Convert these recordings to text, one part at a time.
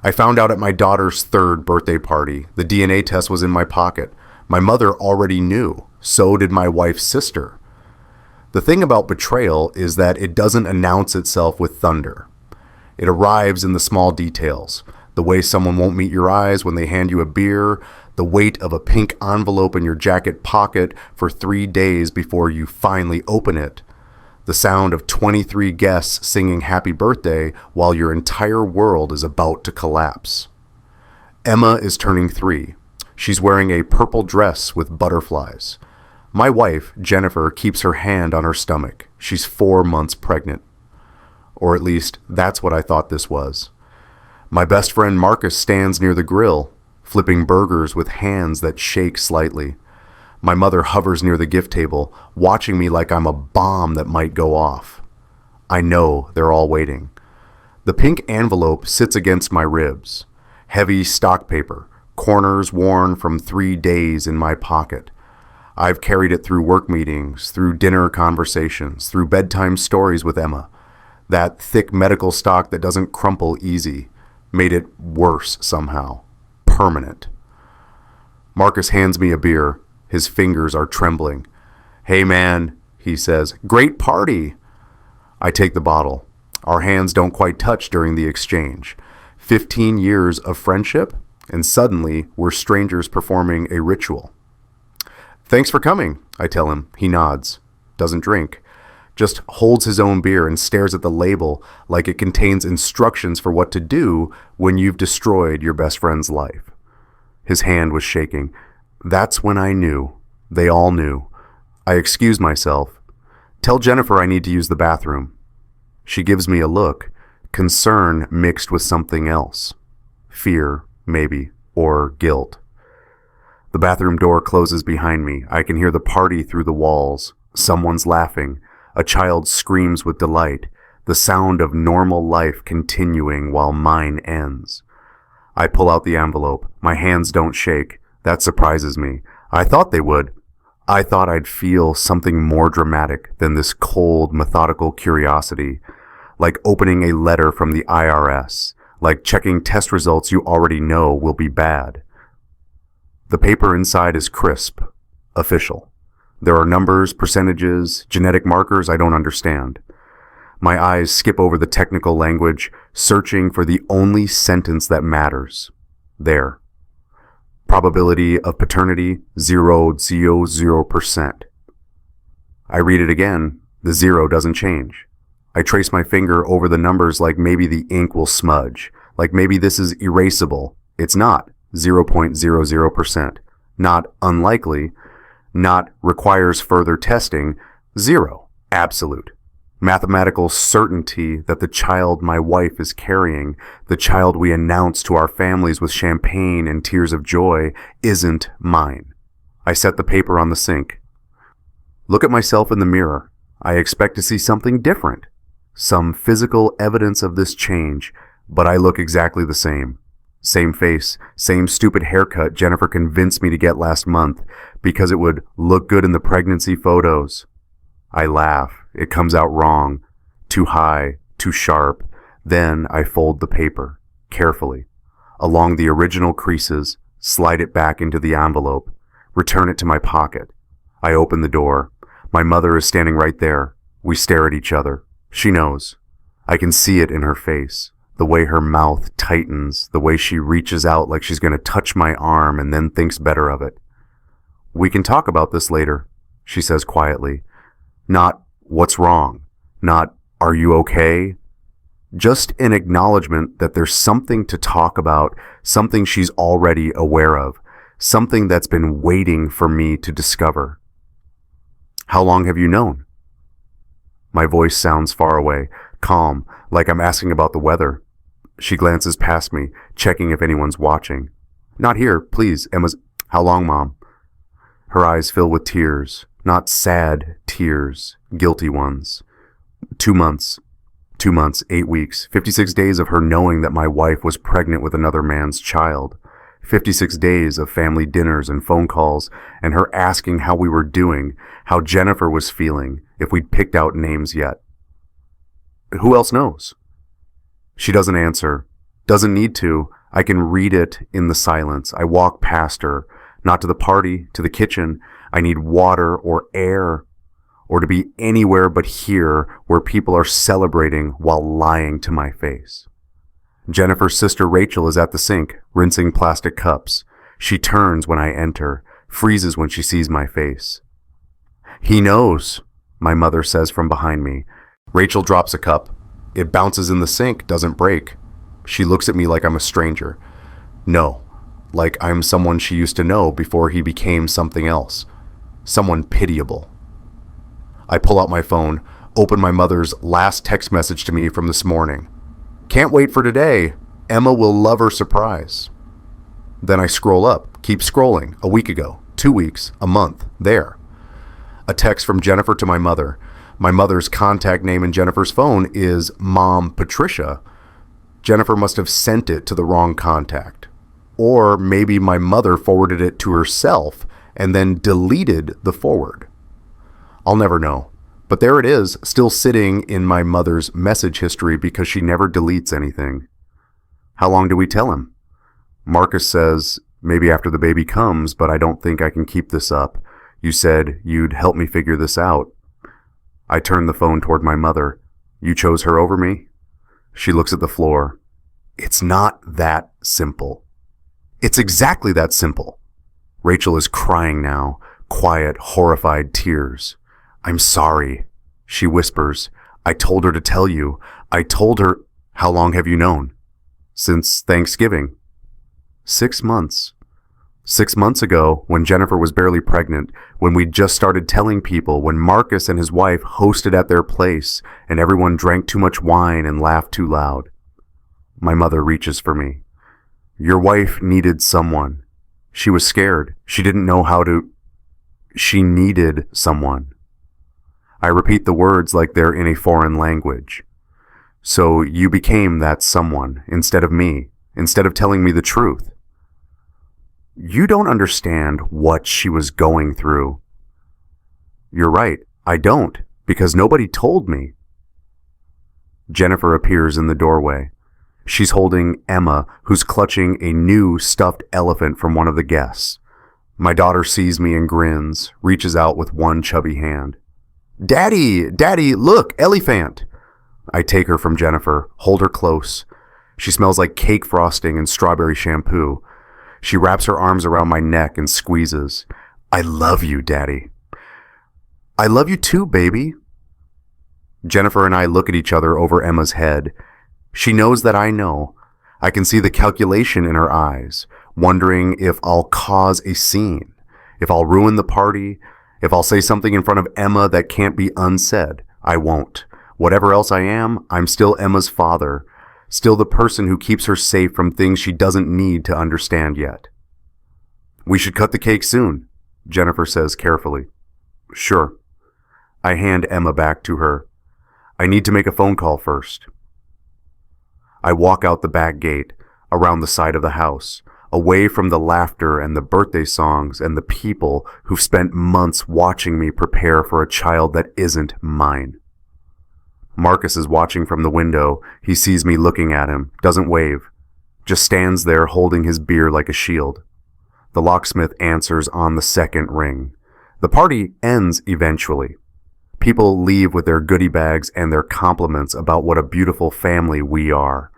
I found out at my daughter's third birthday party. The DNA test was in my pocket. My mother already knew. So did my wife's sister. The thing about betrayal is that it doesn't announce itself with thunder. It arrives in the small details. The way someone won't meet your eyes when they hand you a beer, the weight of a pink envelope in your jacket pocket for 3 days before you finally open it, the sound of 23 guests singing happy birthday while your entire world is about to collapse. Emma is turning 3. She's wearing a purple dress with butterflies. My wife, Jennifer, keeps her hand on her stomach. She's 4 months pregnant. Or at least, that's what I thought this was. My best friend Marcus stands near the grill, flipping burgers with hands that shake slightly. My mother hovers near the gift table, watching me like I'm a bomb that might go off. I know they're all waiting. The pink envelope sits against my ribs. Heavy stock paper, corners worn from 3 days in my pocket. I've carried it through work meetings, through dinner conversations, through bedtime stories with Emma. That thick medical stock that doesn't crumple easy made it worse somehow. Permanent. Marcus hands me a beer. His fingers are trembling. "Hey man," he says, "great party." I take the bottle. Our hands don't quite touch during the exchange. 15 years of friendship, and suddenly we're strangers performing a ritual. "Thanks for coming," I tell him. He nods. Doesn't drink. Just holds his own beer and stares at the label like it contains instructions for what to do when you've destroyed your best friend's life. His hand was shaking. That's when I knew. They all knew. I excuse myself. "Tell Jennifer I need to use the bathroom." She gives me a look, concern mixed with something else. Fear, maybe, or guilt. The bathroom door closes behind me. I can hear the party through the walls. Someone's laughing. A child screams with delight. The sound of normal life continuing while mine ends. I pull out the envelope. My hands don't shake. That surprises me. I thought they would. I thought I'd feel something more dramatic than this cold, methodical curiosity, like opening a letter from the IRS, like checking test results you already know will be bad. The paper inside is crisp, official. There are numbers, percentages, genetic markers I don't understand. My eyes skip over the technical language, searching for the only sentence that matters. There. Probability of paternity, 0.00%. I read it again. The 0 doesn't change. I trace my finger over the numbers like maybe the ink will smudge, like maybe this is erasable. It's not. 0.00%. Not unlikely. Not requires further testing. 0. Absolute. Mathematical certainty that the child my wife is carrying, the child we announce to our families with champagne and tears of joy, isn't mine. I set the paper on the sink. Look at myself in the mirror. I expect to see something different. Some physical evidence of this change, but I look exactly the same. Same face, same stupid haircut Jennifer convinced me to get last month because it would look good in the pregnancy photos. I laugh. It comes out wrong. Too high, too sharp. Then I fold the paper, carefully, along the original creases, slide it back into the envelope, return it to my pocket. I open the door. My mother is standing right there. We stare at each other. She knows. I can see it in her face. The way her mouth tightens, the way she reaches out like she's going to touch my arm and then thinks better of it. "We can talk about this later," she says quietly. Not, "What's wrong?" Not, "Are you okay?" Just an acknowledgement that there's something to talk about, something she's already aware of, something that's been waiting for me to discover. "How long have you known?" My voice sounds far away, calm, like I'm asking about the weather. She glances past me, checking if anyone's watching. "Not here, please, Emma's—" "How long, Mom?" Her eyes fill with tears. Not sad tears, guilty ones. 2 months. 2 months, 8 weeks, 56 days of her knowing that my wife was pregnant with another man's child. 56 days of family dinners and phone calls, and her asking how we were doing, how Jennifer was feeling, if we'd picked out names yet. "Who else knows?" She doesn't answer. Doesn't need to. I can read it in the silence. I walk past her, not to the party, to the kitchen. I need water or air, or to be anywhere but here where people are celebrating while lying to my face. Jennifer's sister Rachel is at the sink, rinsing plastic cups. She turns when I enter, freezes when she sees my face. "He knows," my mother says from behind me. Rachel drops a cup. It bounces in the sink, doesn't break. She looks at me like I'm a stranger. No, like I'm someone she used to know before he became something else. Someone pitiable. I pull out my phone, open my mother's last text message to me from this morning. "Can't wait for today. Emma will love her surprise." Then I scroll up, keep scrolling. A week ago, 2 weeks, a month, there. A text from Jennifer to my mother. My mother's contact name in Jennifer's phone is Mom Patricia. Jennifer must have sent it to the wrong contact. Or maybe my mother forwarded it to herself and then deleted the forward. I'll never know. But there it is, still sitting in my mother's message history because she never deletes anything. How long do we tell him? Marcus says, maybe after the baby comes, but I don't think I can keep this up. You said you'd help me figure this out. I turn the phone toward my mother. You chose her over me? She looks at the floor. It's not that simple. It's exactly that simple. Rachel is crying now, quiet, horrified tears. I'm sorry, she whispers. I told her to tell you. I told her. How long have you known? Since Thanksgiving. 6 months. 6 months ago, when Jennifer was barely pregnant, when we'd just started telling people, when Marcus and his wife hosted at their place, and everyone drank too much wine and laughed too loud. My mother reaches for me. Your wife needed someone. She was scared. She didn't know how to. She needed someone. I repeat the words like they're in a foreign language. So you became that someone, instead of me, instead of telling me the truth. You don't understand what she was going through. You're right, I don't, because nobody told me. Jennifer appears in the doorway. She's holding Emma, who's clutching a new stuffed elephant from one of the guests. My daughter sees me and grins, reaches out with one chubby hand. Daddy, Daddy, look, elephant! I take her from Jennifer, hold her close. She smells like cake frosting and strawberry shampoo. She wraps her arms around my neck and squeezes. I love you, Daddy. I love you too, baby. Jennifer and I look at each other over Emma's head. She knows that I know. I can see the calculation in her eyes, wondering if I'll cause a scene, if I'll ruin the party, if I'll say something in front of Emma that can't be unsaid. I won't. Whatever else I am, I'm still Emma's father, still the person who keeps her safe from things she doesn't need to understand yet. We should cut the cake soon, Jennifer says carefully. Sure. I hand Emma back to her. I need to make a phone call first. I walk out the back gate, around the side of the house, away from the laughter and the birthday songs and the people who've spent months watching me prepare for a child that isn't mine. Marcus is watching from the window. He sees me looking at him, doesn't wave, just stands there holding his beer like a shield. The locksmith answers on the second ring. The party ends eventually. People leave with their goodie bags and their compliments about what a beautiful family we are.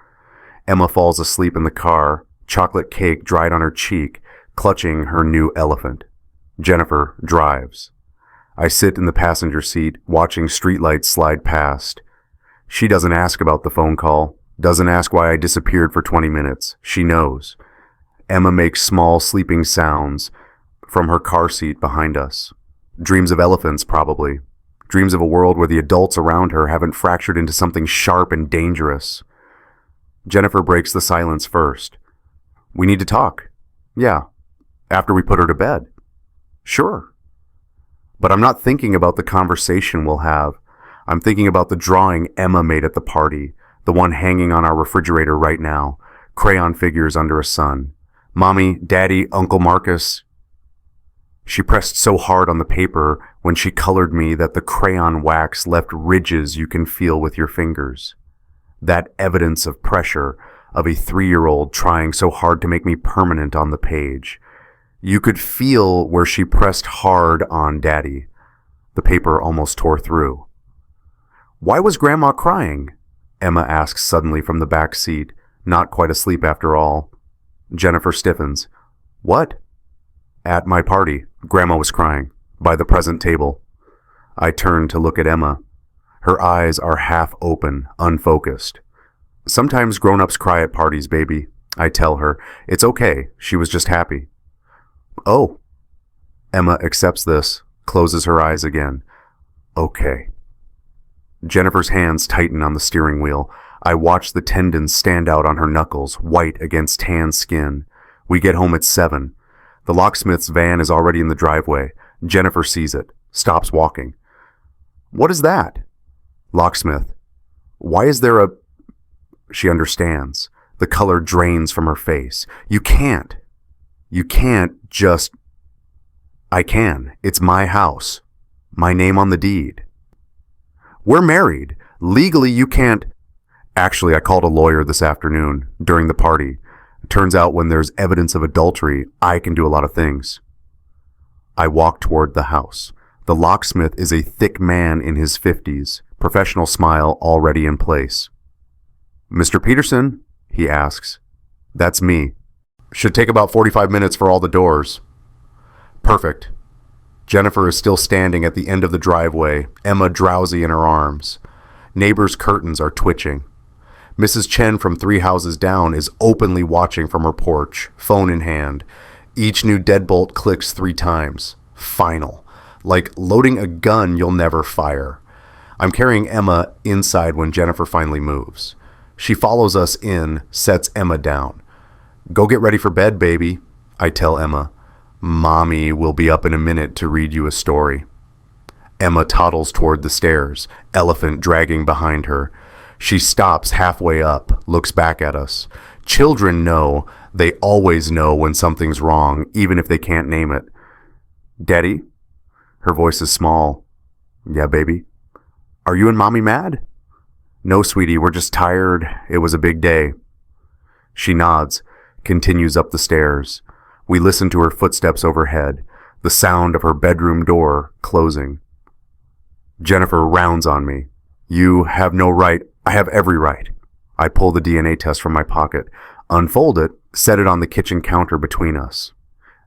Emma falls asleep in the car, chocolate cake dried on her cheek, clutching her new elephant. Jennifer drives. I sit in the passenger seat, watching streetlights slide past. She doesn't ask about the phone call, doesn't ask why I disappeared for 20 minutes. She knows. Emma makes small sleeping sounds from her car seat behind us. Dreams of elephants, probably. Dreams of a world where the adults around her haven't fractured into something sharp and dangerous. Jennifer breaks the silence first. We need to talk. Yeah. After we put her to bed. Sure. But I'm not thinking about the conversation we'll have. I'm thinking about the drawing Emma made at the party, the one hanging on our refrigerator right now, crayon figures under a sun. Mommy, Daddy, Uncle Marcus. She pressed so hard on the paper when she colored me that the crayon wax left ridges you can feel with your fingers. That evidence of pressure, of a 3-year-old trying so hard to make me permanent on the page. You could feel where she pressed hard on Daddy. The paper almost tore through. "Why was Grandma crying?" Emma asks suddenly from the back seat, not quite asleep after all. Jennifer stiffens. "What?" "At my party, Grandma was crying, by the present table." I turn to look at Emma. Her eyes are half open, unfocused. "Sometimes grown-ups cry at parties, baby," I tell her. "It's okay, she was just happy." "Oh." Emma accepts this, closes her eyes again. "Okay." Jennifer's hands tighten on the steering wheel. I watch the tendons stand out on her knuckles, white against tan skin. We get home at 7. The locksmith's van is already in the driveway. Jennifer sees it, stops walking. "What is that?" Locksmith. "Why is there a..." She understands. The color drains from her face. You can't just... I can. It's my house. My name on the deed. We're married. Legally, you can't... Actually, I called a lawyer this afternoon, during the party. It turns out when there's evidence of adultery, I can do a lot of things. I walk toward the house. The locksmith is a thick man in his 50s, professional smile already in place. "Mr. Peterson?" he asks. "That's me. Should take about 45 minutes for all the doors." "Perfect." Jennifer is still standing at the end of the driveway, Emma drowsy in her arms. Neighbors' curtains are twitching. Mrs. Chen from 3 houses down is openly watching from her porch, phone in hand. Each new deadbolt clicks 3 times. Final. Like loading a gun you'll never fire. I'm carrying Emma inside when Jennifer finally moves. She follows us in, sets Emma down. "Go get ready for bed, baby," I tell Emma. "Mommy will be up in a minute to read you a story." Emma toddles toward the stairs, elephant dragging behind her. She stops halfway up, looks back at us. Children know, they always know when something's wrong, even if they can't name it. "Daddy?" Her voice is small. "Yeah, baby?" "Are you and Mommy mad?" "No, sweetie, we're just tired. It was a big day." She nods, continues up the stairs. We listen to her footsteps overhead, the sound of her bedroom door closing. Jennifer rounds on me. "You have no right. I have every right." I pull the DNA test from my pocket, unfold it, set it on the kitchen counter between us.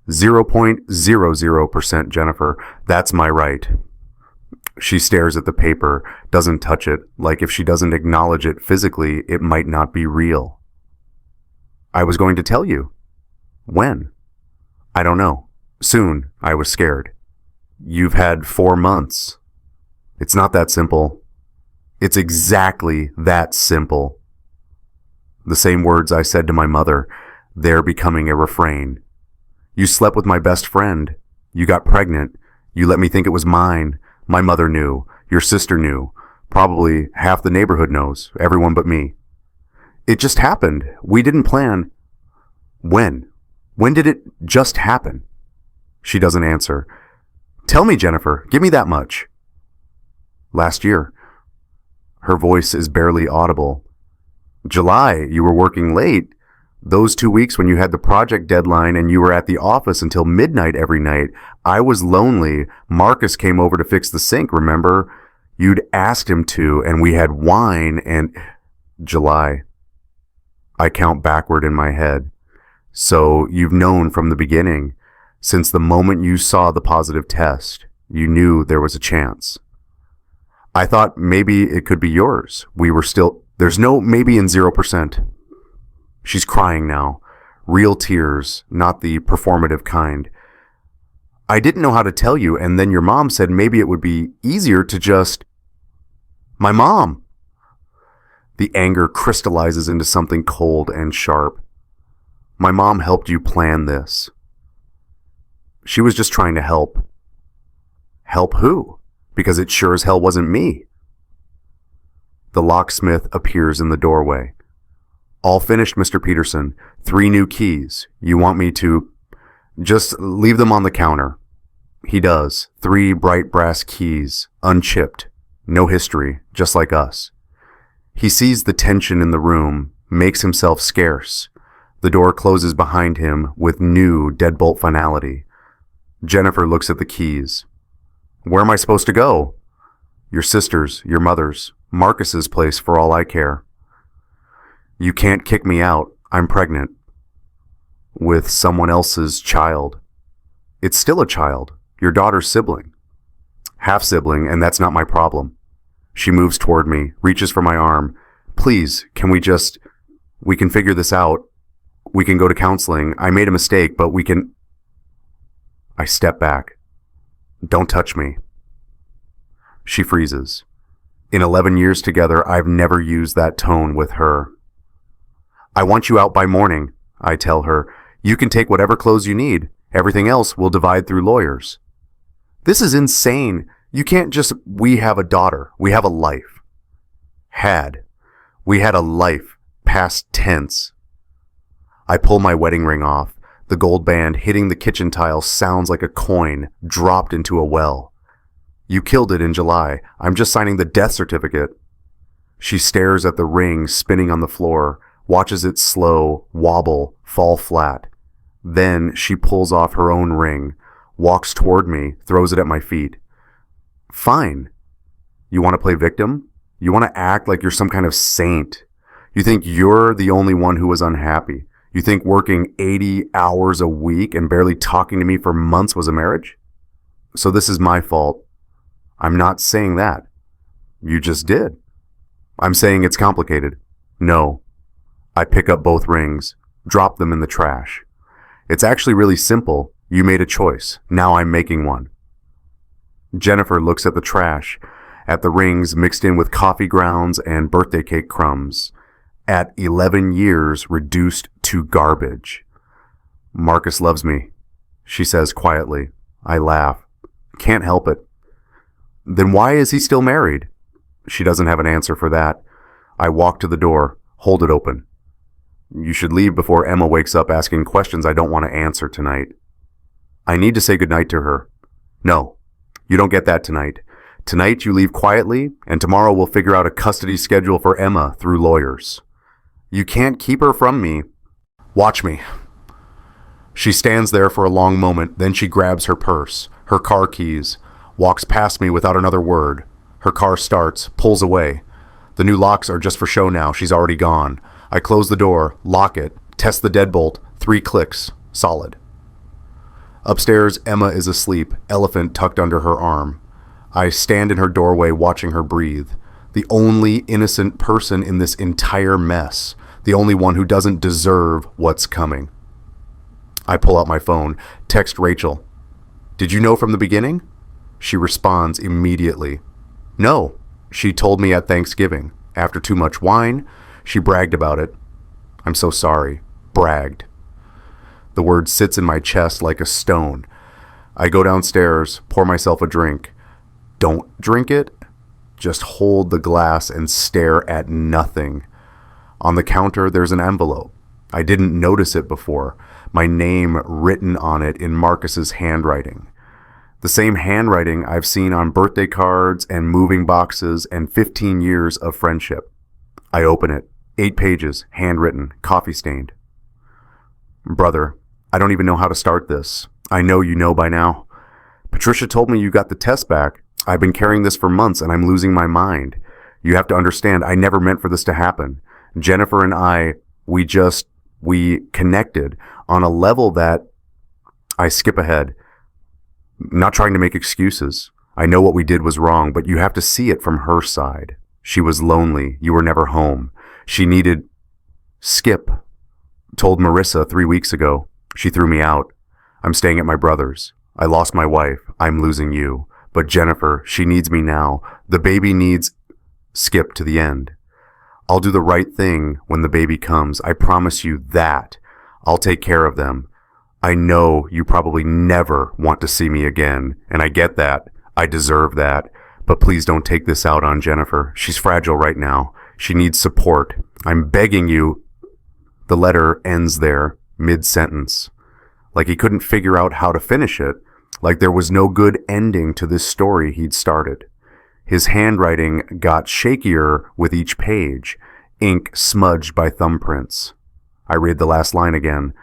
0.00% Jennifer. That's my right. She stares at the paper, doesn't touch it, like if she doesn't acknowledge it physically, it might not be real. "I was going to tell you." "When?" "I don't know. Soon." I was scared. "You've had 4 months. It's not that simple." It's exactly that simple. The same words I said to my mother, they're becoming a refrain. "You slept with my best friend. You got pregnant. You let me think it was mine. My mother knew. Your sister knew. Probably half the neighborhood knows. Everyone but me. It just happened. We didn't plan." "When? When did it just happen?" She doesn't answer. "Tell me, Jennifer. Give me that much." "Last year." Her voice is barely audible. "July, you were working late. Those 2 weeks when you had the project deadline and you were at the office until midnight every night. I was lonely. Marcus came over to fix the sink, remember? You'd asked him to, and we had wine and..." July. I count backward in my head. "So you've known from the beginning. Since the moment you saw the positive test, you knew there was a chance." "I thought maybe it could be yours. We were still..." "There's no maybe in 0%. She's crying now. Real tears, not the performative kind. "I didn't know how to tell you, and then your mom said maybe it would be easier to just..." "My mom!" The anger crystallizes into something cold and sharp. "My mom helped you plan this." "She was just trying to help." "Help who? Because it sure as hell wasn't me." The locksmith appears in the doorway. "All finished, Mr. Peterson. 3 new keys. You want me to..." "Just leave them on the counter." He does. 3 bright brass keys, unchipped. No history, just like us. He sees the tension in the room, makes himself scarce. The door closes behind him with new deadbolt finality. Jennifer looks at the keys. Where am I supposed to go? Your sister's, your mother's, Marcus's place for all I care. You can't kick me out. I'm pregnant. With someone else's child. It's still a child, your daughter's sibling. Half-sibling, and that's not my problem. She moves toward me, reaches for my arm. Please, we can figure this out. We can go to counseling. I made a mistake, but we can... I step back. Don't touch me. She freezes. In 11 years together, I've never used that tone with her. I want you out by morning, I tell her. You can take whatever clothes you need. Everything else we'll divide through lawyers. This is insane. You can't just, we have a daughter. We have a life. Had. We had a life. Past tense. I pull my wedding ring off. The gold band hitting the kitchen tile sounds like a coin dropped into a well. You killed it in July. I'm just signing the death certificate. She stares at the ring spinning on the floor, watches it slow, wobble, fall flat. Then she pulls off her own ring, walks toward me, throws it at my feet. Fine. You want to play victim? You want to act like you're some kind of saint? You think you're the only one who was unhappy? You think working 80 hours a week and barely talking to me for months was a marriage? So this is my fault. I'm not saying that. You just did. I'm saying it's complicated. No. I pick up both rings, drop them in the trash. It's actually really simple. You made a choice. Now I'm making one. Jennifer looks at the trash, at the rings mixed in with coffee grounds and birthday cake crumbs. At 11 years reduced to garbage. Marcus loves me, she says quietly. I laugh. Can't help it. Then why is he still married? She doesn't have an answer for that. I walk to the door, hold it open. You should leave before Emma wakes up asking questions I don't want to answer tonight. I need to say goodnight to her. No, you don't get that tonight. Tonight you leave quietly, and tomorrow we'll figure out a custody schedule for Emma through lawyers. You can't keep her from me. Watch me. She stands there for a long moment, then she grabs her purse, her car keys, walks past me without another word. Her car starts, pulls away. The new locks are just for show now. She's already gone. I close the door, lock it, test the deadbolt, 3 clicks, solid. Upstairs, Emma is asleep, elephant tucked under her arm. I stand in her doorway watching her breathe. The only innocent person in this entire mess. The only one who doesn't deserve what's coming. I pull out my phone, text Rachel. Did you know from the beginning? She responds immediately. No, she told me at Thanksgiving. After too much wine, she bragged about it. I'm so sorry. Bragged. The word sits in my chest like a stone. I go downstairs, pour myself a drink. Don't drink it. Just hold the glass and stare at nothing. On the counter, there's an envelope. I didn't notice it before. My name written on it in Marcus's handwriting. The same handwriting I've seen on birthday cards and moving boxes and 15 years of friendship. I open it. 8 pages, handwritten, coffee stained. Brother, I don't even know how to start this. I know you know by now. Patricia told me you got the test back. I've been carrying this for months and I'm losing my mind. You have to understand, I never meant for this to happen. Jennifer and I, we connected on a level that I skip ahead. Not trying to make excuses. I know what we did was wrong, but you have to see it from her side. She was lonely. You were never home. She needed... Skip told Marissa 3 weeks ago. She threw me out. I'm staying at my brother's. I lost my wife. I'm losing you. But Jennifer, she needs me now. The baby needs... Skip to the end. I'll do the right thing when the baby comes. I promise you that. I'll take care of them. I know you probably never want to see me again, and I get that. I deserve that. But please don't take this out on Jennifer. She's fragile right now. She needs support. I'm begging you. The letter ends there, mid-sentence. Like he couldn't figure out how to finish it. Like there was no good ending to this story he'd started. His handwriting got shakier with each page. ink smudged by thumbprints. I read the last line again.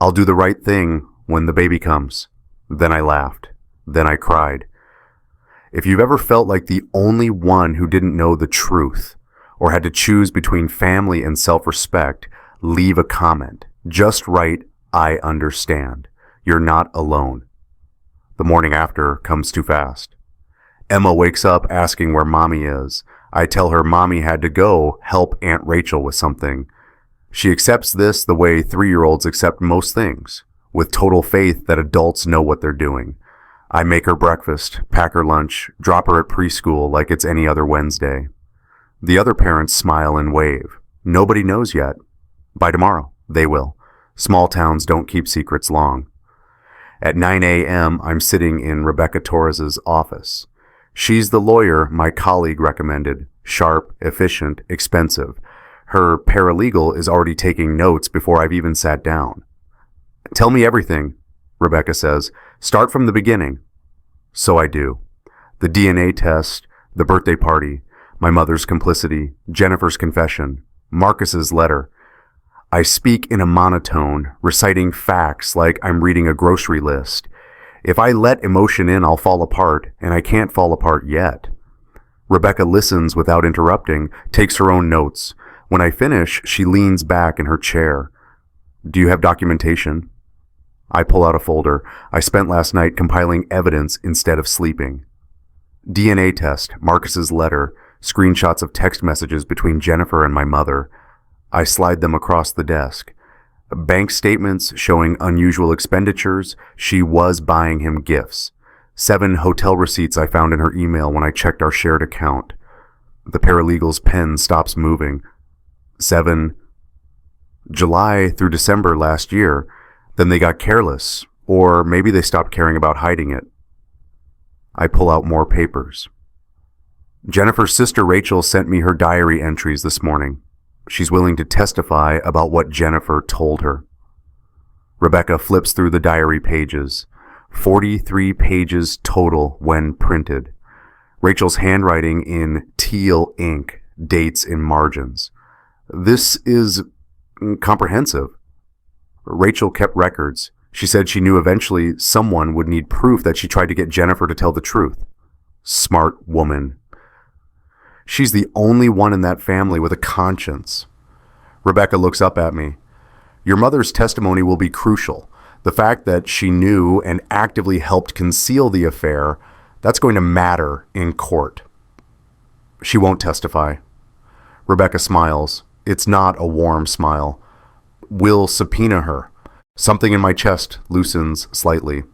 I'll do the right thing when the baby comes. Then I laughed. Then I cried. If you've ever felt like the only one who didn't know the truth, or had to choose between family and self-respect, leave a comment. Just write, I understand. You're not alone. The morning after comes too fast. Emma wakes up asking where Mommy is. I tell her Mommy had to go help Aunt Rachel with something. She accepts this the way 3-year-olds accept most things, with total faith that adults know what they're doing. I make her breakfast, pack her lunch, drop her at preschool like it's any other Wednesday. The other parents smile and wave. Nobody knows yet. By tomorrow, they will. Small towns don't keep secrets long. At 9 a.m., I'm sitting in Rebecca Torres's office. She's the lawyer my colleague recommended. Sharp, efficient, expensive. Her paralegal is already taking notes before I've even sat down. Tell me everything, Rebecca says. Start from the beginning. So I do. The DNA test, the birthday party, my mother's complicity, Jennifer's confession, Marcus's letter. I speak in a monotone, reciting facts like I'm reading a grocery list. If I let emotion in, I'll fall apart, and I can't fall apart yet. Rebecca listens without interrupting, takes her own notes. When I finish, she leans back in her chair. Do you have documentation? I pull out a folder. I spent last night compiling evidence instead of sleeping. DNA test, Marcus's letter, screenshots of text messages between Jennifer and my mother. I slide them across the desk. Bank statements showing unusual expenditures. She was buying him gifts. 7 hotel receipts I found in her email when I checked our shared account. The paralegal's pen stops moving. 7 July through December last year. Then they got careless, or maybe they stopped caring about hiding it. I pull out more papers. Jennifer's sister Rachel sent me her diary entries this morning. She's willing to testify about what Jennifer told her. Rebecca flips through the diary pages. 43 pages total when printed. Rachel's handwriting in teal ink, dates in margins. This is comprehensive. Rachel kept records. She said she knew eventually someone would need proof that she tried to get Jennifer to tell the truth. Smart woman. She's the only one in that family with a conscience. Rebecca looks up at me. Your mother's testimony will be crucial. The fact that she knew and actively helped conceal the affair, that's going to matter in court. She won't testify. Rebecca smiles. It's not a warm smile. We'll subpoena her. Something in my chest loosens slightly.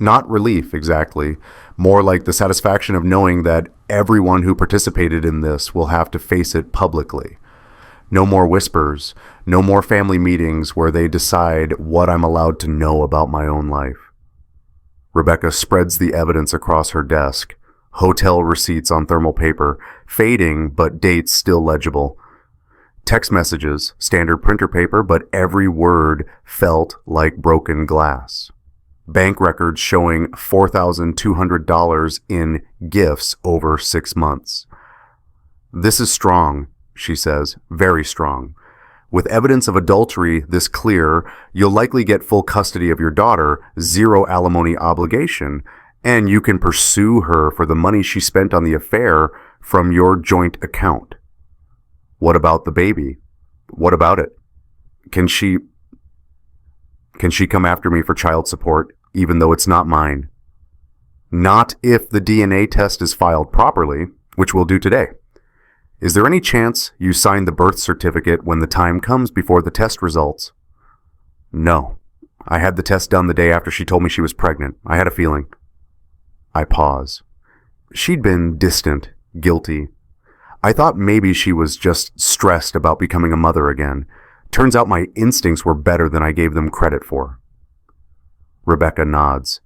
Not relief, exactly. More like the satisfaction of knowing that everyone who participated in this will have to face it publicly. No more whispers. No more family meetings where they decide what I'm allowed to know about my own life. Rebecca spreads the evidence across her desk. Hotel receipts on thermal paper, fading but dates still legible. Text messages, standard printer paper, but every word felt like broken glass. Bank records showing $4,200 in gifts over 6 months. This is strong, she says, very strong. With evidence of adultery this clear, you'll likely get full custody of your daughter, 0 alimony obligation, and you can pursue her for the money she spent on the affair from your joint account. What about the baby? What about it? Can she come after me for child support, even though it's not mine? Not if the DNA test is filed properly, which we'll do today. Is there any chance you sign the birth certificate when the time comes before the test results? No. I had the test done the day after she told me she was pregnant. I had a feeling. I pause. She'd been distant, guilty. I thought maybe she was just stressed about becoming a mother again. Turns out my instincts were better than I gave them credit for. Rebecca nods.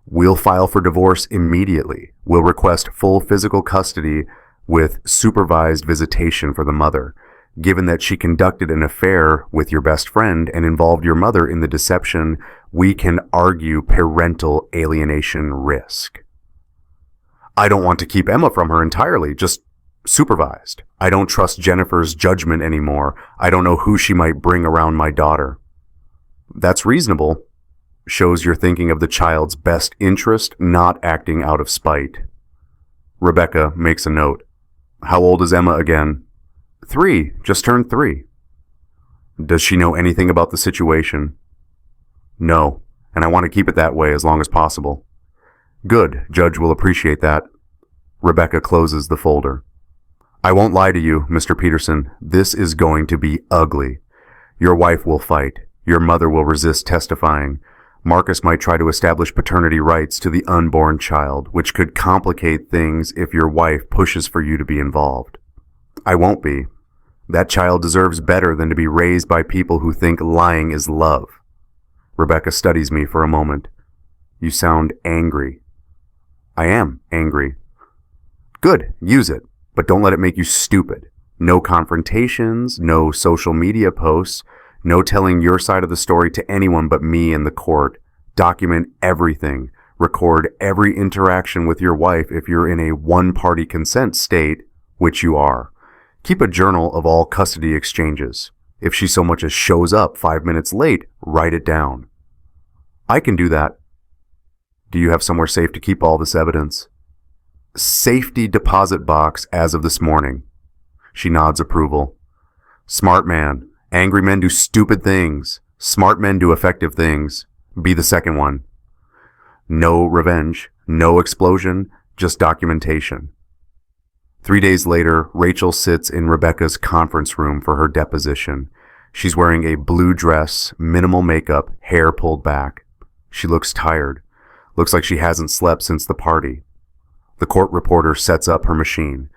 We'll file for divorce immediately. We'll request full physical custody with supervised visitation for the mother. Given that she conducted an affair with your best friend and involved your mother in the deception, we can argue parental alienation risk. I don't want to keep Emma from her entirely, just Supervised. I don't trust Jennifer's judgment anymore. I don't know who she might bring around my daughter. That's reasonable. Shows you're thinking of the child's best interest, not acting out of spite. Rebecca makes a note. How old is Emma again? 3, just turned 3. Does she know anything about the situation? No, and I want to keep it that way as long as possible. Good, Judge will appreciate that. Rebecca closes the folder. I won't lie to you, Mr. Peterson. This is going to be ugly. Your wife will fight. Your mother will resist testifying. Marcus might try to establish paternity rights to the unborn child, which could complicate things if your wife pushes for you to be involved. I won't be. That child deserves better than to be raised by people who think lying is love. Rebecca studies me for a moment. You sound angry. I am angry. Good, use it, but don't let it make you stupid. No confrontations, no social media posts, no telling your side of the story to anyone but me and the court. Document everything. Record every interaction with your wife if you're in a one-party consent state, which you are. Keep a journal of all custody exchanges. If she so much as shows up 5 minutes late, write it down. I can do that. Do you have somewhere safe to keep all this evidence? Safety deposit box as of this morning. She nods approval. Smart man. Angry men do stupid things. Smart men do effective things. Be the second one. No revenge. No explosion. Just documentation. 3 days later, Rachel sits in Rebecca's conference room for her deposition. She's wearing a blue dress, minimal makeup, hair pulled back. She looks tired. Looks like she hasn't slept since the party. The court reporter sets up her machine.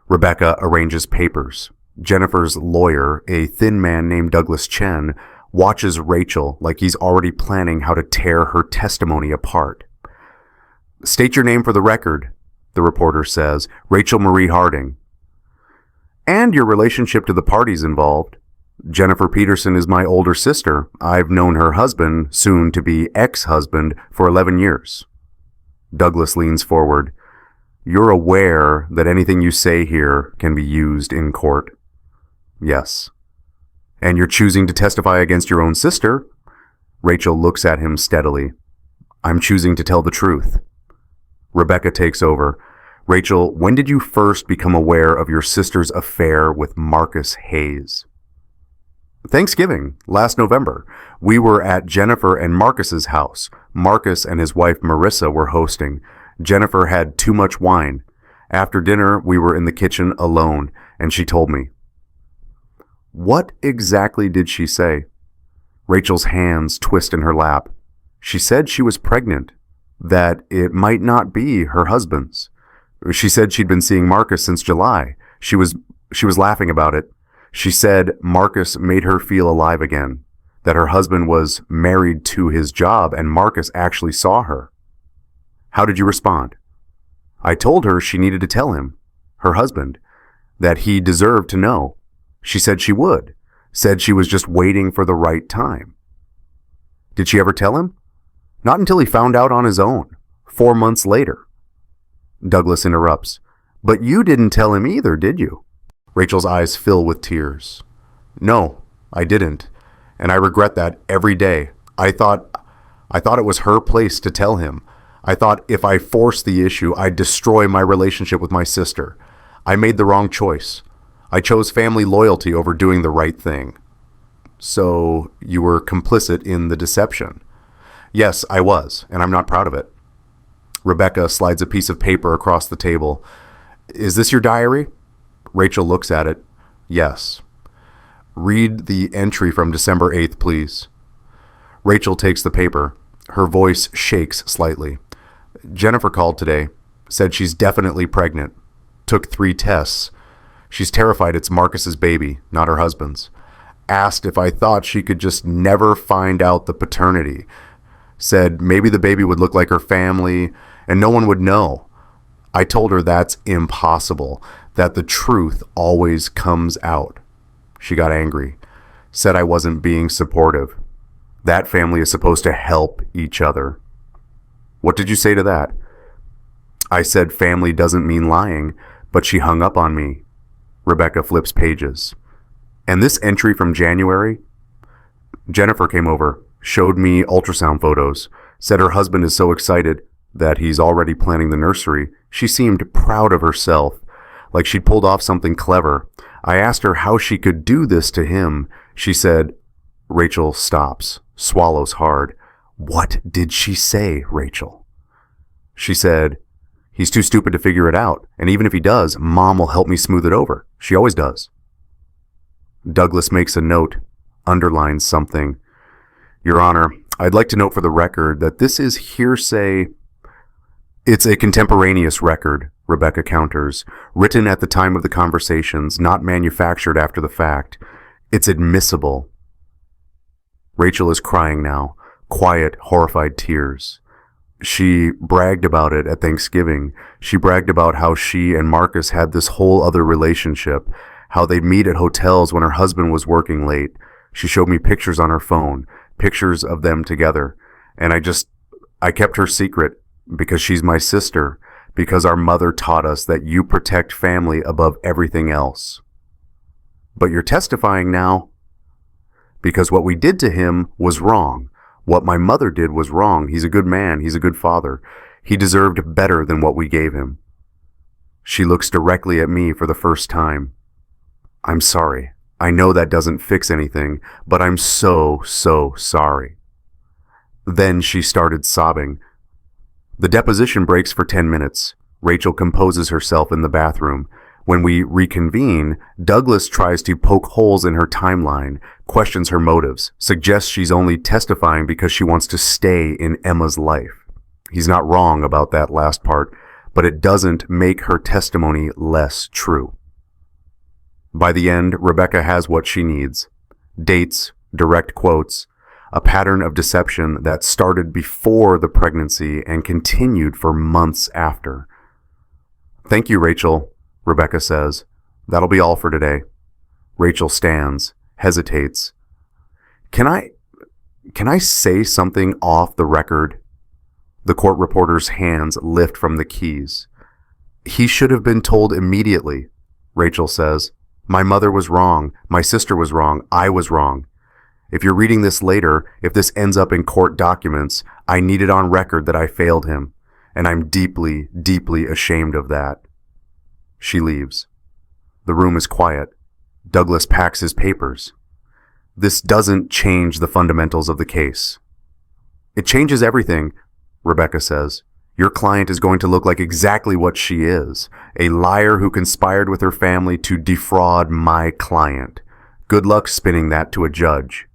Rebecca arranges papers. Jennifer's lawyer, a thin man named Douglas Chen, watches Rachel like he's already planning how to tear her testimony apart. State your name for the record, the reporter says. Rachel Marie Harding. And your relationship to the parties involved. Jennifer Peterson is my older sister. I've known her husband, soon to be ex-husband, for 11 years. Douglas leans forward. You're aware that anything you say here can be used in court? Yes. And you're choosing to testify against your own sister? Rachel looks at him steadily. I'm choosing to tell the truth. Rebecca takes over. Rachel, when did you first become aware of your sister's affair with Marcus Hayes? Thanksgiving, last November. We were at Jennifer and Marcus's house. Marcus and his wife Marissa were hosting. Jennifer had too much wine. After dinner, we were in the kitchen alone, and she told me. What exactly did she say? Rachel's hands twist in her lap. She said she was pregnant, that it might not be her husband's. She said she'd been seeing Marcus since July. She was laughing about it. She said Marcus made her feel alive again, that her husband was married to his job and Marcus actually saw her. How did you respond? I told her she needed to tell him, her husband, that he deserved to know. She said she would, said she was just waiting for the right time. Did she ever tell him? Not until he found out on his own, 4 months later. Douglas interrupts. But you didn't tell him either, did you? Rachel's eyes fill with tears. No, I didn't, and I regret that every day. I thought it was her place to tell him. I thought if I forced the issue, I'd destroy my relationship with my sister. I made the wrong choice. I chose family loyalty over doing the right thing. So you were complicit in the deception? Yes, I was, and I'm not proud of it. Rebecca slides a piece of paper across the table. Is this your diary? Rachel looks at it. Yes. Read the entry from December 8th, please. Rachel takes the paper. Her voice shakes slightly. Jennifer called today. Said she's definitely pregnant. Took 3 tests. She's terrified it's Marcus's baby, not her husband's. Asked if I thought she could just never find out the paternity. Said maybe the baby would look like her family and no one would know. I told her that's impossible, that the truth always comes out. She got angry. Said I wasn't being supportive. That family is supposed to help each other. What did you say to that? I said family doesn't mean lying, but she hung up on me. Rebecca flips pages. And this entry from January? Jennifer came over, showed me ultrasound photos, said her husband is so excited that he's already planning the nursery. She seemed proud of herself, like she'd pulled off something clever. I asked her how she could do this to him. She said, Rachel stops, swallows hard. What did she say, Rachel? She said, he's too stupid to figure it out, and even if he does, Mom will help me smooth it over. She always does. Douglas makes a note, underlines something. Your Honor, I'd like to note for the record that this is hearsay. It's a contemporaneous record, Rebecca counters, written at the time of the conversations, not manufactured after the fact. It's admissible. Rachel is crying now, quiet, horrified tears. She bragged about it at Thanksgiving. She bragged about how she and Marcus had this whole other relationship, how they'd meet at hotels when her husband was working late. She showed me pictures on her phone, pictures of them together. And I kept her secret because she's my sister, because our mother taught us that you protect family above everything else. But you're testifying now because what we did to him was wrong. What my mother did was wrong. He's a good man. He's a good father. He deserved better than what we gave him. She looks directly at me for the first time. I'm sorry. I know that doesn't fix anything, but I'm so sorry. Then she started sobbing. The deposition breaks for 10 minutes. Rachel composes herself in the bathroom. When we reconvene, Douglas tries to poke holes in her timeline, questions her motives, suggests she's only testifying because she wants to stay in Emma's life. He's not wrong about that last part, but it doesn't make her testimony less true. By the end, Rebecca has what she needs. Dates, direct quotes, a pattern of deception that started before the pregnancy and continued for months after. Thank you, Rachel, Rebecca says. That'll be all for today. Rachel stands, hesitates. Can I say something off the record? The court reporter's hands lift from the keys. He should have been told immediately, Rachel says. My mother was wrong. My sister was wrong. I was wrong. If you're reading this later, if this ends up in court documents, I need it on record that I failed him, and I'm deeply ashamed of that. She leaves. The room is quiet. Douglas packs his papers. This doesn't change the fundamentals of the case. It changes everything, Rebecca says. Your client is going to look like exactly what she is, a liar who conspired with her family to defraud my client. Good luck spinning that to a judge.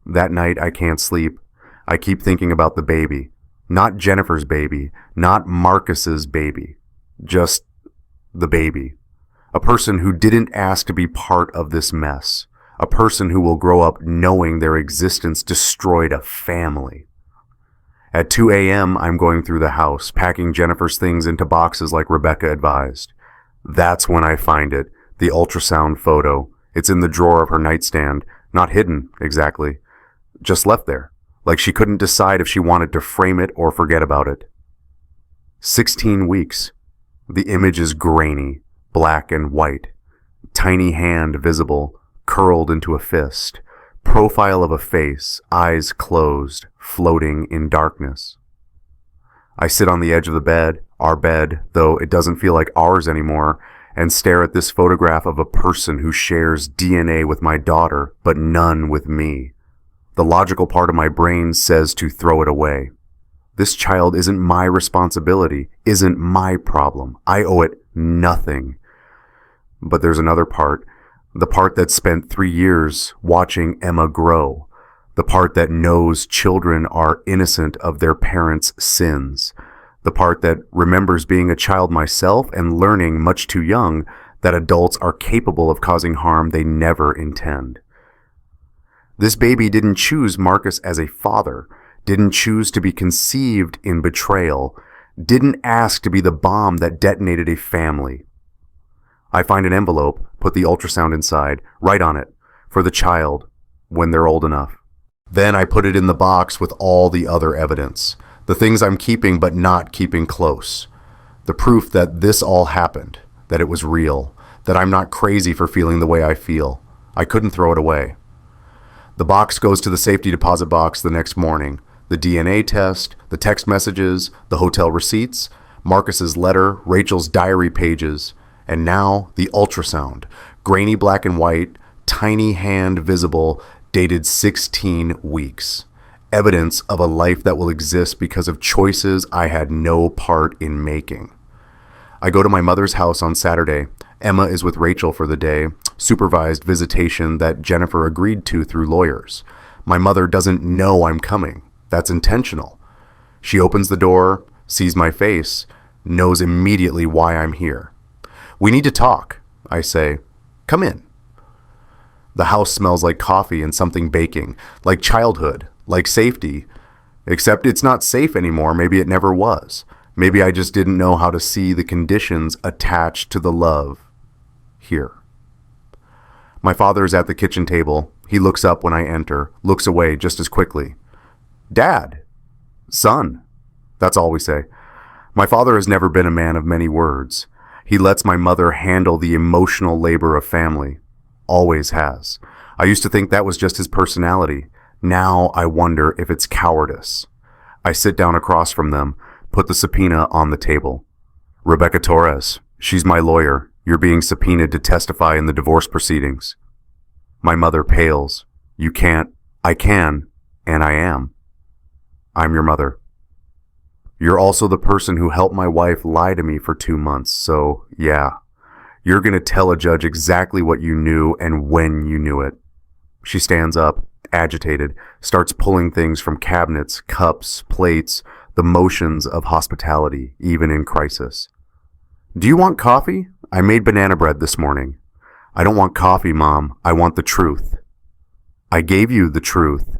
That night I can't sleep. I keep thinking about the baby. Not Jennifer's baby, not Marcus's baby. Just the baby. A person who didn't ask to be part of this mess. A person who will grow up knowing their existence destroyed a family. At 2 a.m., I'm going through the house, packing Jennifer's things into boxes like Rebecca advised. That's when I find it, the ultrasound photo. It's in the drawer of her nightstand, not hidden, exactly. Just left there, like she couldn't decide if she wanted to frame it or forget about it. 16 weeks. The image is grainy, black and white. Tiny hand visible, curled into a fist. Profile of a face, eyes closed, floating in darkness. I sit on the edge of the bed, our bed, though it doesn't feel like ours anymore, and stare at this photograph of a person who shares DNA with my daughter, but none with me. The logical part of my brain says to throw it away. This child isn't my responsibility, isn't my problem. I owe it nothing. But there's another part. The part that spent 3 years watching Emma grow. The part that knows children are innocent of their parents' sins. The part that remembers being a child myself and learning much too young that adults are capable of causing harm they never intend. This baby didn't choose Marcus as a father, didn't choose to be conceived in betrayal, didn't ask to be the bomb that detonated a family. I find an envelope, put the ultrasound inside, write on it, for the child, when they're old enough. Then I put it in the box with all the other evidence, the things I'm keeping but not keeping close. The proof that this all happened, that it was real, that I'm not crazy for feeling the way I feel. I couldn't throw it away. The box goes to the safety deposit box the next morning. The DNA test, the text messages, the hotel receipts, Marcus's letter, Rachel's diary pages, and now the ultrasound. Grainy black and white, tiny hand visible, dated 16 weeks. Evidence of a life that will exist because of choices I had no part in making. I go to my mother's house on Saturday. Emma is with Rachel for the day, supervised visitation that Jennifer agreed to through lawyers. My mother doesn't know I'm coming. That's intentional. She opens the door, sees my face, knows immediately why I'm here. We need to talk, I say. Come in. The house smells like coffee and something baking, like childhood, like safety. Except it's not safe anymore. Maybe it never was. Maybe I just didn't know how to see the conditions attached to the love here. My father's at the kitchen table. He looks up when I enter, looks away just as quickly. Dad. Son. That's all we say. My father has never been a man of many words. He lets my mother handle the emotional labor of family. Always has. I used to think that was just his personality. Now I wonder if it's cowardice. I sit down across from them, put the subpoena on the table. Rebecca Torres, she's my lawyer. You're being subpoenaed to testify in the divorce proceedings. My mother pales. You can't. I can, and I am. I'm your mother. You're also the person who helped my wife lie to me for 2 months, so yeah. You're going to tell a judge exactly what you knew and when you knew it. She stands up, agitated, starts pulling things from cabinets, cups, plates, the motions of hospitality, even in crisis. Do you want coffee? I made banana bread this morning. I don't want coffee, Mom. I want the truth. I gave you the truth.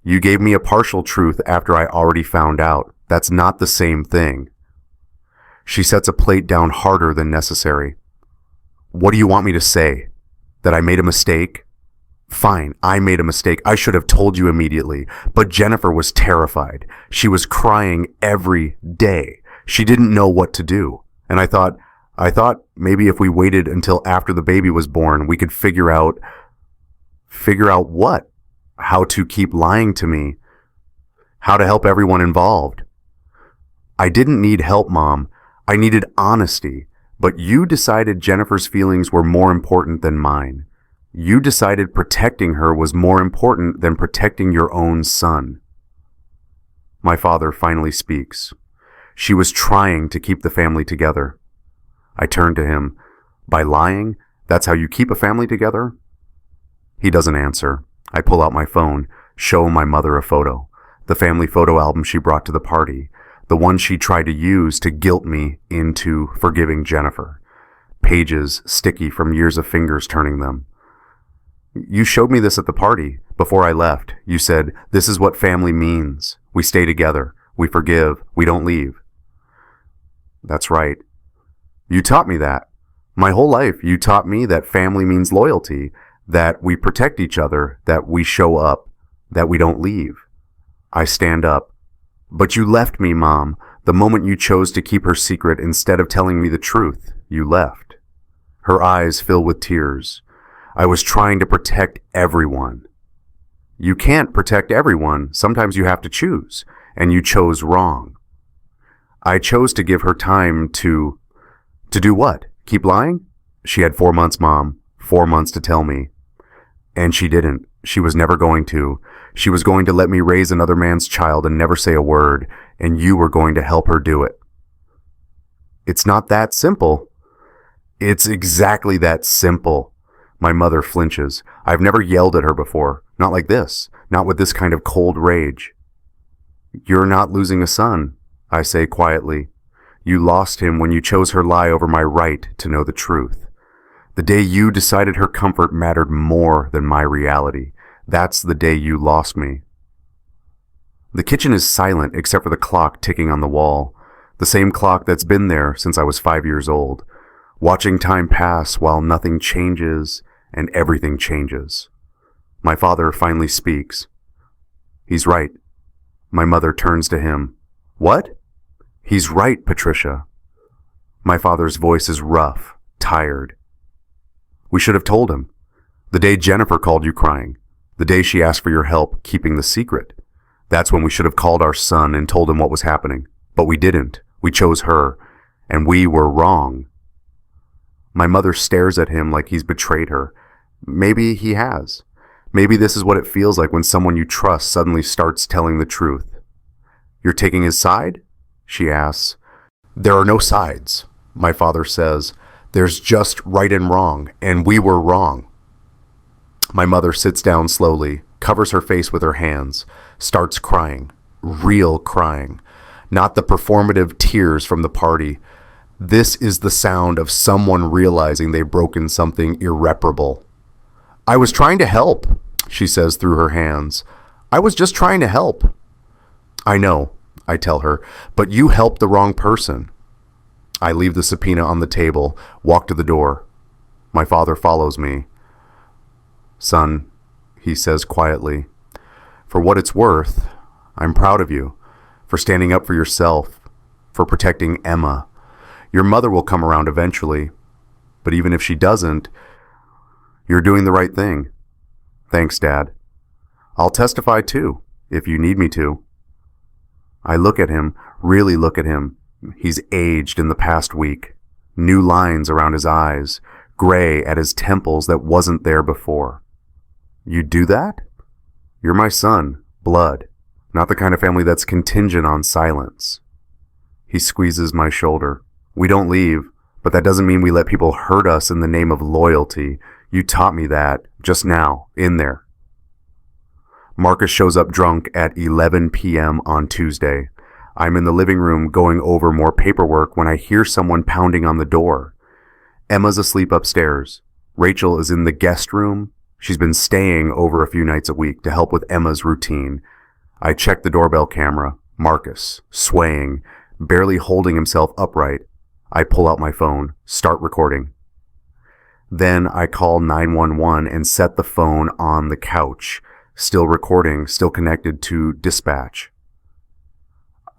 You gave me a partial truth after I already found out. That's not the same thing. She sets a plate down harder than necessary. What do you want me to say? That I made a mistake? Fine, I made a mistake. I should have told you immediately. But Jennifer was terrified. She was crying every day. She didn't know what to do. And I thought maybe if we waited until after the baby was born, we could figure out what? How to keep lying to me. How to help everyone involved. I didn't need help, Mom. I needed honesty. But you decided Jennifer's feelings were more important than mine. You decided protecting her was more important than protecting your own son. My father finally speaks. She was trying to keep the family together. I turn to him. By lying, that's how you keep a family together? He doesn't answer. I pull out my phone, show my mother a photo. The family photo album she brought to the party. The one she tried to use to guilt me into forgiving Jennifer. Pages sticky from years of fingers turning them. You showed me this at the party. Before I left, you said, this is what family means. We stay together. We forgive. We don't leave. That's right. You taught me that. My whole life, you taught me that family means loyalty, that we protect each other, that we show up, that we don't leave. I stand up. But you left me, Mom. The moment you chose to keep her secret instead of telling me the truth, you left. Her eyes fill with tears. I was trying to protect everyone. You can't protect everyone. Sometimes you have to choose, and you chose wrong. I chose to give her time to do what? Keep lying? She had 4 months, Mom. 4 months to tell me. And she didn't. She was never going to. She was going to let me raise another man's child and never say a word, and you were going to help her do it. It's not that simple. It's exactly that simple. My mother flinches. I've never yelled at her before. Not like this. Not with this kind of cold rage. You're not losing a son, I say quietly. You lost him when you chose her lie over my right to know the truth. The day you decided her comfort mattered more than my reality. That's the day you lost me. The kitchen is silent except for the clock ticking on the wall. The same clock that's been there since I was 5 years old. Watching time pass while nothing changes and everything changes. My father finally speaks. He's right. My mother turns to him. What? He's right, Patricia. My father's voice is rough, tired. We should have told him. The day Jennifer called you crying. The day she asked for your help keeping the secret. That's when we should have called our son and told him what was happening. But we didn't. We chose her. And we were wrong. My mother stares at him like he's betrayed her. Maybe he has. Maybe this is what it feels like when someone you trust suddenly starts telling the truth. You're taking his side? She asks. There are no sides, my father says. There's just right and wrong, and we were wrong. My mother sits down slowly, covers her face with her hands, starts crying. Real crying. Not the performative tears from the party. This is the sound of someone realizing they've broken something irreparable. I was trying to help, she says through her hands. I was just trying to help. I know, I tell her, but you helped the wrong person. I leave the subpoena on the table, walk to the door. My father follows me. Son, he says quietly, for what it's worth, I'm proud of you, for standing up for yourself, for protecting Emma. Your mother will come around eventually, but even if she doesn't, you're doing the right thing. Thanks, Dad. I'll testify too, if you need me to. I look at him, really look at him. He's aged in the past week. New lines around his eyes, gray at his temples that wasn't there before. You do that? You're my son, blood, not the kind of family that's contingent on silence. He squeezes my shoulder. We don't leave, but that doesn't mean we let people hurt us in the name of loyalty. You taught me that just now, in there. Marcus shows up drunk at 11 p.m. on Tuesday. I'm in the living room going over more paperwork when I hear someone pounding on the door. Emma's asleep upstairs. Rachel is in the guest room. She's been staying over a few nights a week to help with Emma's routine. I check the doorbell camera. Marcus, swaying, barely holding himself upright. I pull out my phone, start recording. Then I call 911 and set the phone on the couch. Still recording, still connected to dispatch.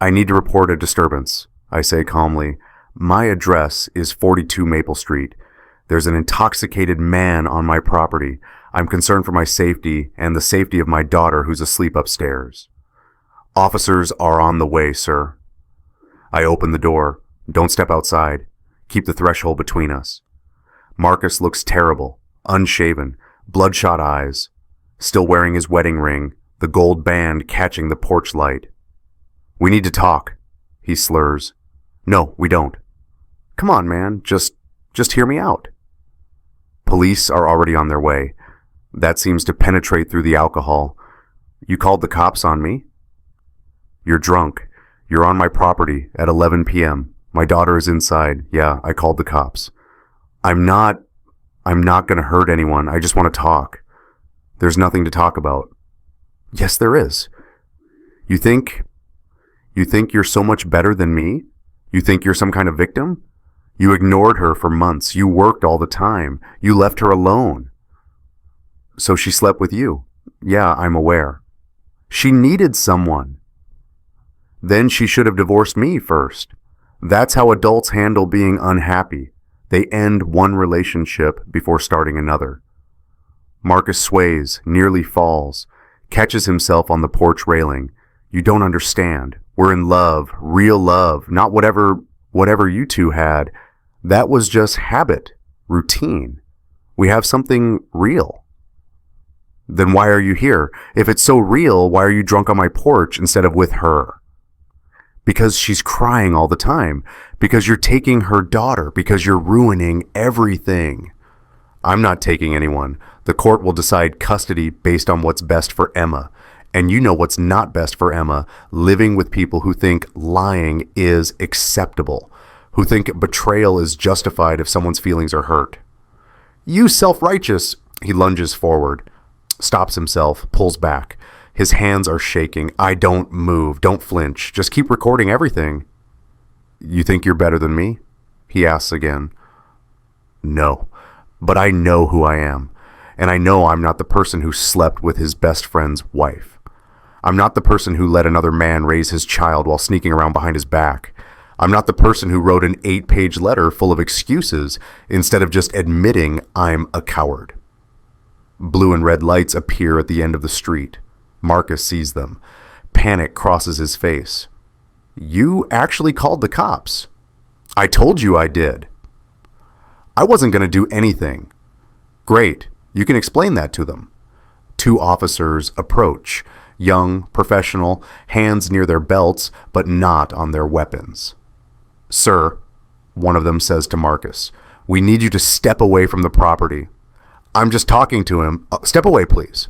I need to report a disturbance, I say calmly. My address is 42 Maple Street. There's an intoxicated man on my property. I'm concerned for my safety and the safety of my daughter who's asleep upstairs. Officers are on the way, sir. I open the door. Don't step outside. Keep the threshold between us. Marcus looks terrible, unshaven, bloodshot eyes, still wearing his wedding ring, the gold band catching the porch light. We need to talk, he slurs. No, we don't. Come on, man, just hear me out. Police are already on their way. That seems to penetrate through the alcohol. You called the cops on me? You're drunk. You're on my property at 11 p.m. My daughter is inside. Yeah, I called the cops. I'm not going to hurt anyone. I just want to talk. There's nothing to talk about. Yes, there is. You think you're so much better than me? You think you're some kind of victim? You ignored her for months. You worked all the time. You left her alone. So she slept with you. Yeah, I'm aware. She needed someone. Then she should have divorced me first. That's how adults handle being unhappy. They end one relationship before starting another. Marcus sways, nearly falls, catches himself on the porch railing. You don't understand. We're in love, real love, not whatever you two had. That was just habit, routine. We have something real. Then why are you here? If it's so real, why are you drunk on my porch instead of with her? Because she's crying all the time. Because you're taking her daughter. Because you're ruining everything. I'm not taking anyone. The court will decide custody based on what's best for Emma. And you know what's not best for Emma, living with people who think lying is acceptable, who think betrayal is justified if someone's feelings are hurt. You self-righteous, he lunges forward, stops himself, pulls back. His hands are shaking. I don't move, don't flinch, just keep recording everything. You think you're better than me? He asks again. No, but I know who I am. And I know I'm not the person who slept with his best friend's wife. I'm not the person who let another man raise his child while sneaking around behind his back. I'm not the person who wrote an 8-page letter full of excuses instead of just admitting I'm a coward. Blue and red lights appear at the end of the street. Marcus sees them. Panic crosses his face. You actually called the cops. I told you I did. I wasn't going to do anything. Great. You can explain that to them. 2 officers approach. Young, professional, hands near their belts, but not on their weapons. Sir, one of them says to Marcus, we need you to step away from the property. I'm just talking to him. Step away, please.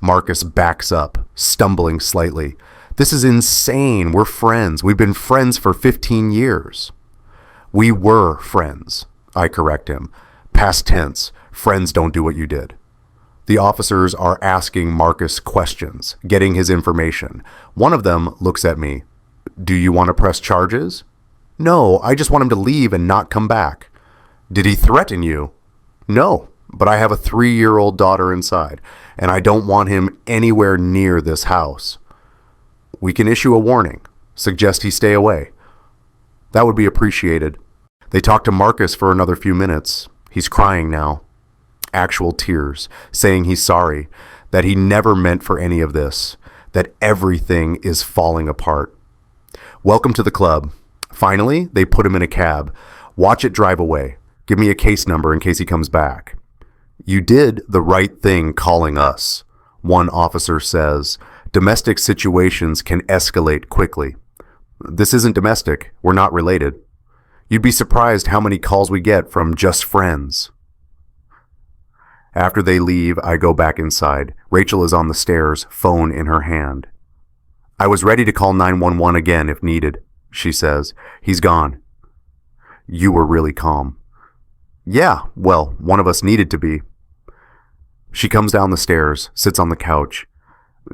Marcus backs up, stumbling slightly. This is insane. We're friends. We've been friends for 15 years. We were friends, I correct him. Past tense. Friends don't do what you did. The officers are asking Marcus questions, getting his information. One of them looks at me. Do you want to press charges? No, I just want him to leave and not come back. Did he threaten you? No, but I have a 3-year-old daughter inside, and I don't want him anywhere near this house. We can issue a warning. Suggest he stay away. That would be appreciated. They talk to Marcus for another few minutes. He's crying now. Actual tears, saying he's sorry, that he never meant for any of this, that everything is falling apart. Welcome to the club. Finally, they put him in a cab. Watch it drive away. Give me a case number in case he comes back. You did the right thing calling us. One officer says, domestic situations can escalate quickly. This isn't domestic. We're not related. You'd be surprised how many calls we get from just friends. After they leave, I go back inside. Rachel is on the stairs, phone in her hand. I was ready to call 911 again if needed, she says. He's gone. You were really calm. Yeah, well, one of us needed to be. She comes down the stairs, sits on the couch.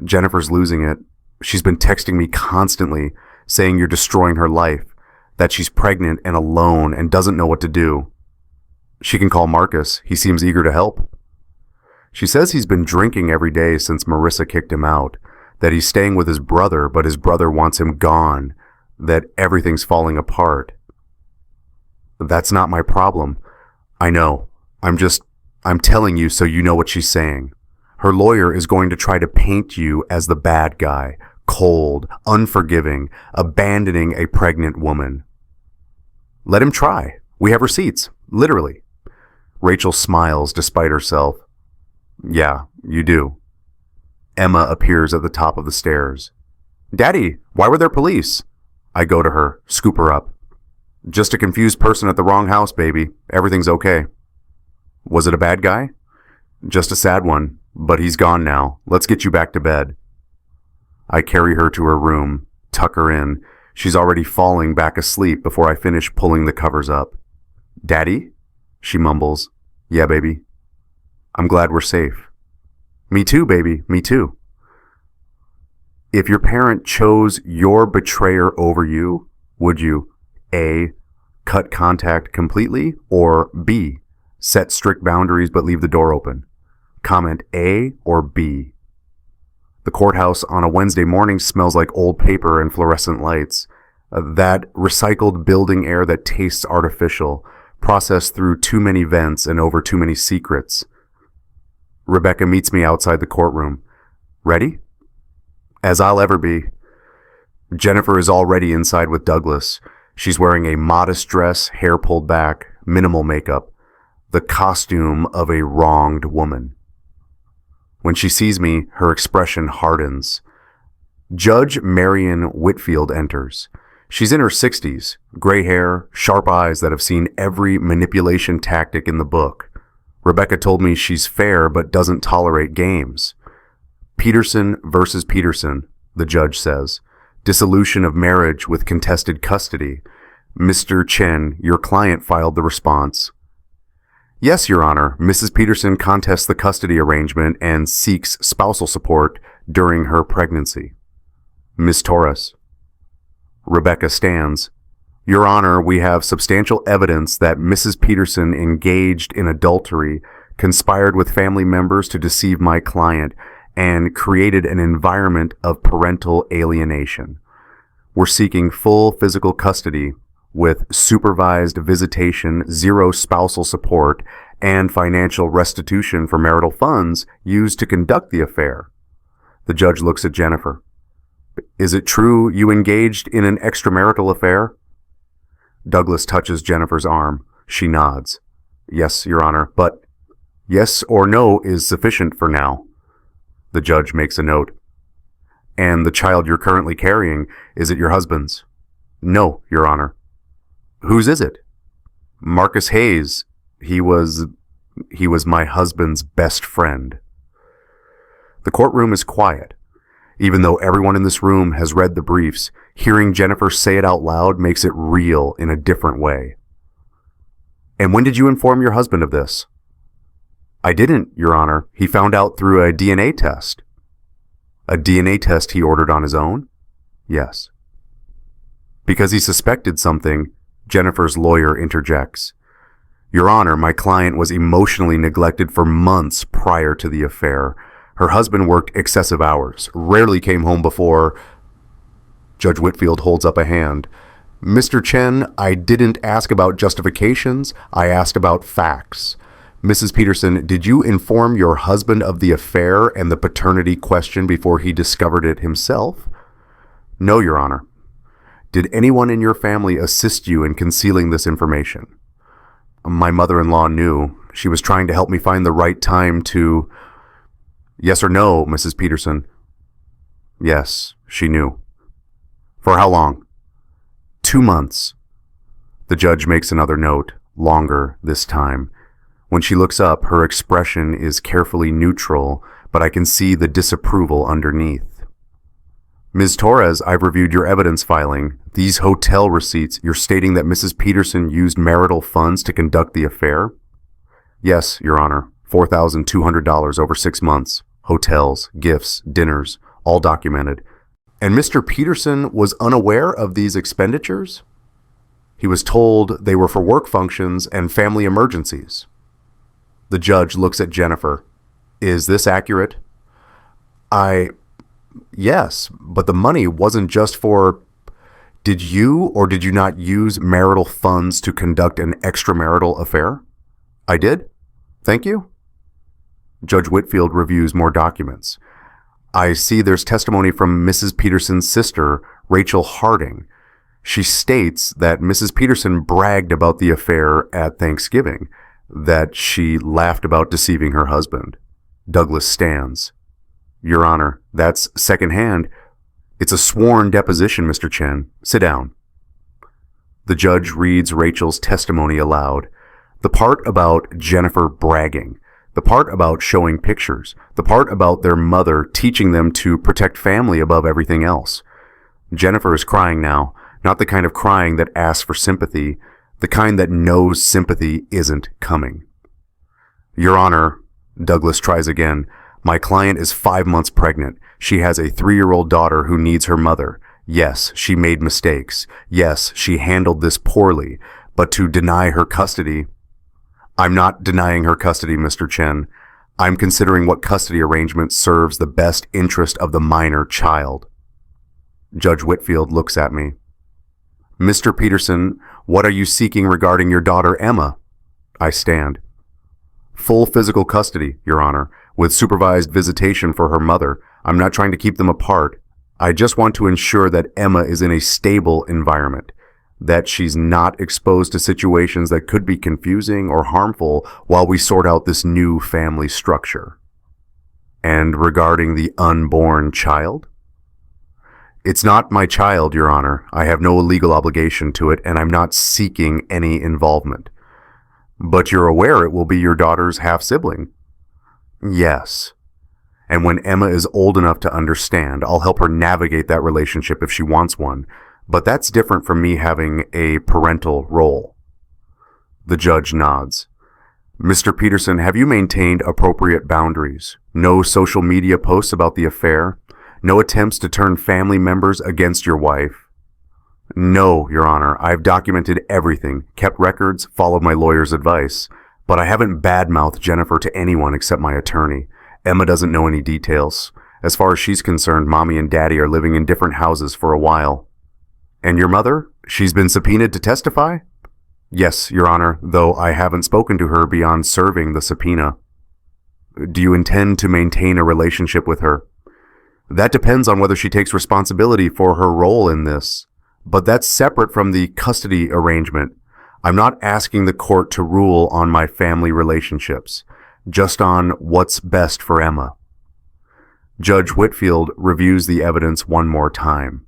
Jennifer's losing it. She's been texting me constantly, saying you're destroying her life, that she's pregnant and alone and doesn't know what to do. She can call Marcus. He seems eager to help. She says he's been drinking every day since Marissa kicked him out, that he's staying with his brother, but his brother wants him gone, that everything's falling apart. That's not my problem. I know. I'm telling you so you know what she's saying. Her lawyer is going to try to paint you as the bad guy, cold, unforgiving, abandoning a pregnant woman. Let him try. We have receipts, literally. Rachel smiles despite herself. Yeah, you do. Emma appears at the top of the stairs. Daddy, why were there police? I go to her, scoop her up. Just a confused person at the wrong house, baby. Everything's okay. Was it a bad guy? Just a sad one, but he's gone now. Let's get you back to bed. I carry her to her room, tuck her in. She's already falling back asleep before I finish pulling the covers up. Daddy? She mumbles. Yeah, baby. I'm glad we're safe. Me too, baby. Me too. If your parent chose your betrayer over you, would you A, cut contact completely, or B, set strict boundaries but leave the door open? Comment A or B. The courthouse on a Wednesday morning smells like old paper and fluorescent lights. That recycled building air that tastes artificial, processed through too many vents and over too many secrets. Rebecca meets me outside the courtroom. Ready? As I'll ever be. Jennifer is already inside with Douglas. She's wearing a modest dress, hair pulled back, minimal makeup. The costume of a wronged woman. When she sees me, her expression hardens. Judge Marion Whitfield enters. She's in her 60s, gray hair, sharp eyes that have seen every manipulation tactic in the book. Rebecca told me she's fair but doesn't tolerate games. Peterson versus Peterson, the judge says. Dissolution of marriage with contested custody. Mr. Chen, your client filed the response. Yes, Your Honor, Mrs. Peterson contests the custody arrangement and seeks spousal support during her pregnancy. Ms. Torres. Rebecca stands. Your Honor, we have substantial evidence that Mrs. Peterson engaged in adultery, conspired with family members to deceive my client, and created an environment of parental alienation. We're seeking full physical custody with supervised visitation, zero spousal support, and financial restitution for marital funds used to conduct the affair. The judge looks at Jennifer. Is it true you engaged in an extramarital affair? Douglas touches Jennifer's arm. She nods. Yes, Your Honor, but yes or no is sufficient for now. The judge makes a note. And the child you're currently carrying, is it your husband's? No, Your Honor. Whose is it? Marcus Hayes. He was my husband's best friend. The courtroom is quiet. Even though everyone in this room has read the briefs, hearing Jennifer say it out loud makes it real in a different way. And when did you inform your husband of this? I didn't, Your Honor. He found out through a DNA test. A DNA test he ordered on his own? Yes. Because he suspected something, Jennifer's lawyer interjects. Your Honor, my client was emotionally neglected for months prior to the affair. Her husband worked excessive hours, rarely came home before... Judge Whitfield holds up a hand. Mr. Chen, I didn't ask about justifications. I asked about facts. Mrs. Peterson, did you inform your husband of the affair and the paternity question before he discovered it himself? No, Your Honor. Did anyone in your family assist you in concealing this information? My mother-in-law knew. She was trying to help me find the right time to... Yes or no, Mrs. Peterson? Yes, she knew. For how long? 2 months. The judge makes another note, longer this time. When she looks up, her expression is carefully neutral, but I can see the disapproval underneath. Ms. Torres, I've reviewed your evidence filing. These hotel receipts, you're stating that Mrs. Peterson used marital funds to conduct the affair? Yes, Your Honor. $4,200 over 6 months. Hotels, gifts, dinners, all documented. And Mr. Peterson was unaware of these expenditures? He was told they were for work functions and family emergencies. The judge looks at Jennifer. Is this accurate? Yes, but the money wasn't just for... Did you or did you not use marital funds to conduct an extramarital affair? I did. Thank you. Judge Whitfield reviews more documents. I see there's testimony from Mrs. Peterson's sister, Rachel Harding. She states that Mrs. Peterson bragged about the affair at Thanksgiving, that she laughed about deceiving her husband. Douglas stands. Your Honor, that's secondhand. It's a sworn deposition, Mr. Chen. Sit down. The judge reads Rachel's testimony aloud. The part about Jennifer bragging, the part about showing pictures, the part about their mother teaching them to protect family above everything else. Jennifer is crying now, not the kind of crying that asks for sympathy, the kind that knows sympathy isn't coming. Your Honor, Douglas tries again. My client is 5 months pregnant. She has a 3-year-old daughter who needs her mother. Yes, she made mistakes. Yes, she handled this poorly. But to deny her custody... I'm not denying her custody, Mr. Chen. I'm considering what custody arrangement serves the best interest of the minor child. Judge Whitfield looks at me. Mr. Peterson, what are you seeking regarding your daughter Emma? I stand. Full physical custody, Your Honor, with supervised visitation for her mother. I'm not trying to keep them apart. I just want to ensure that Emma is in a stable environment, that she's not exposed to situations that could be confusing or harmful while we sort out this new family structure. And regarding the unborn child? It's not my child, Your Honor. I have no legal obligation to it, and I'm not seeking any involvement. But you're aware it will be your daughter's half-sibling? Yes. And when Emma is old enough to understand, I'll help her navigate that relationship if she wants one, but that's different from me having a parental role. The judge nods. Mr. Peterson, have you maintained appropriate boundaries? No social media posts about the affair? No attempts to turn family members against your wife? No, Your Honor. I've documented everything, kept records, followed my lawyer's advice, but I haven't badmouthed Jennifer to anyone except my attorney. Emma doesn't know any details. As far as she's concerned, Mommy and Daddy are living in different houses for a while. And your mother? She's been subpoenaed to testify? Yes, Your Honor, though I haven't spoken to her beyond serving the subpoena. Do you intend to maintain a relationship with her? That depends on whether she takes responsibility for her role in this. But that's separate from the custody arrangement. I'm not asking the court to rule on my family relationships, just on what's best for Emma. Judge Whitfield reviews the evidence one more time.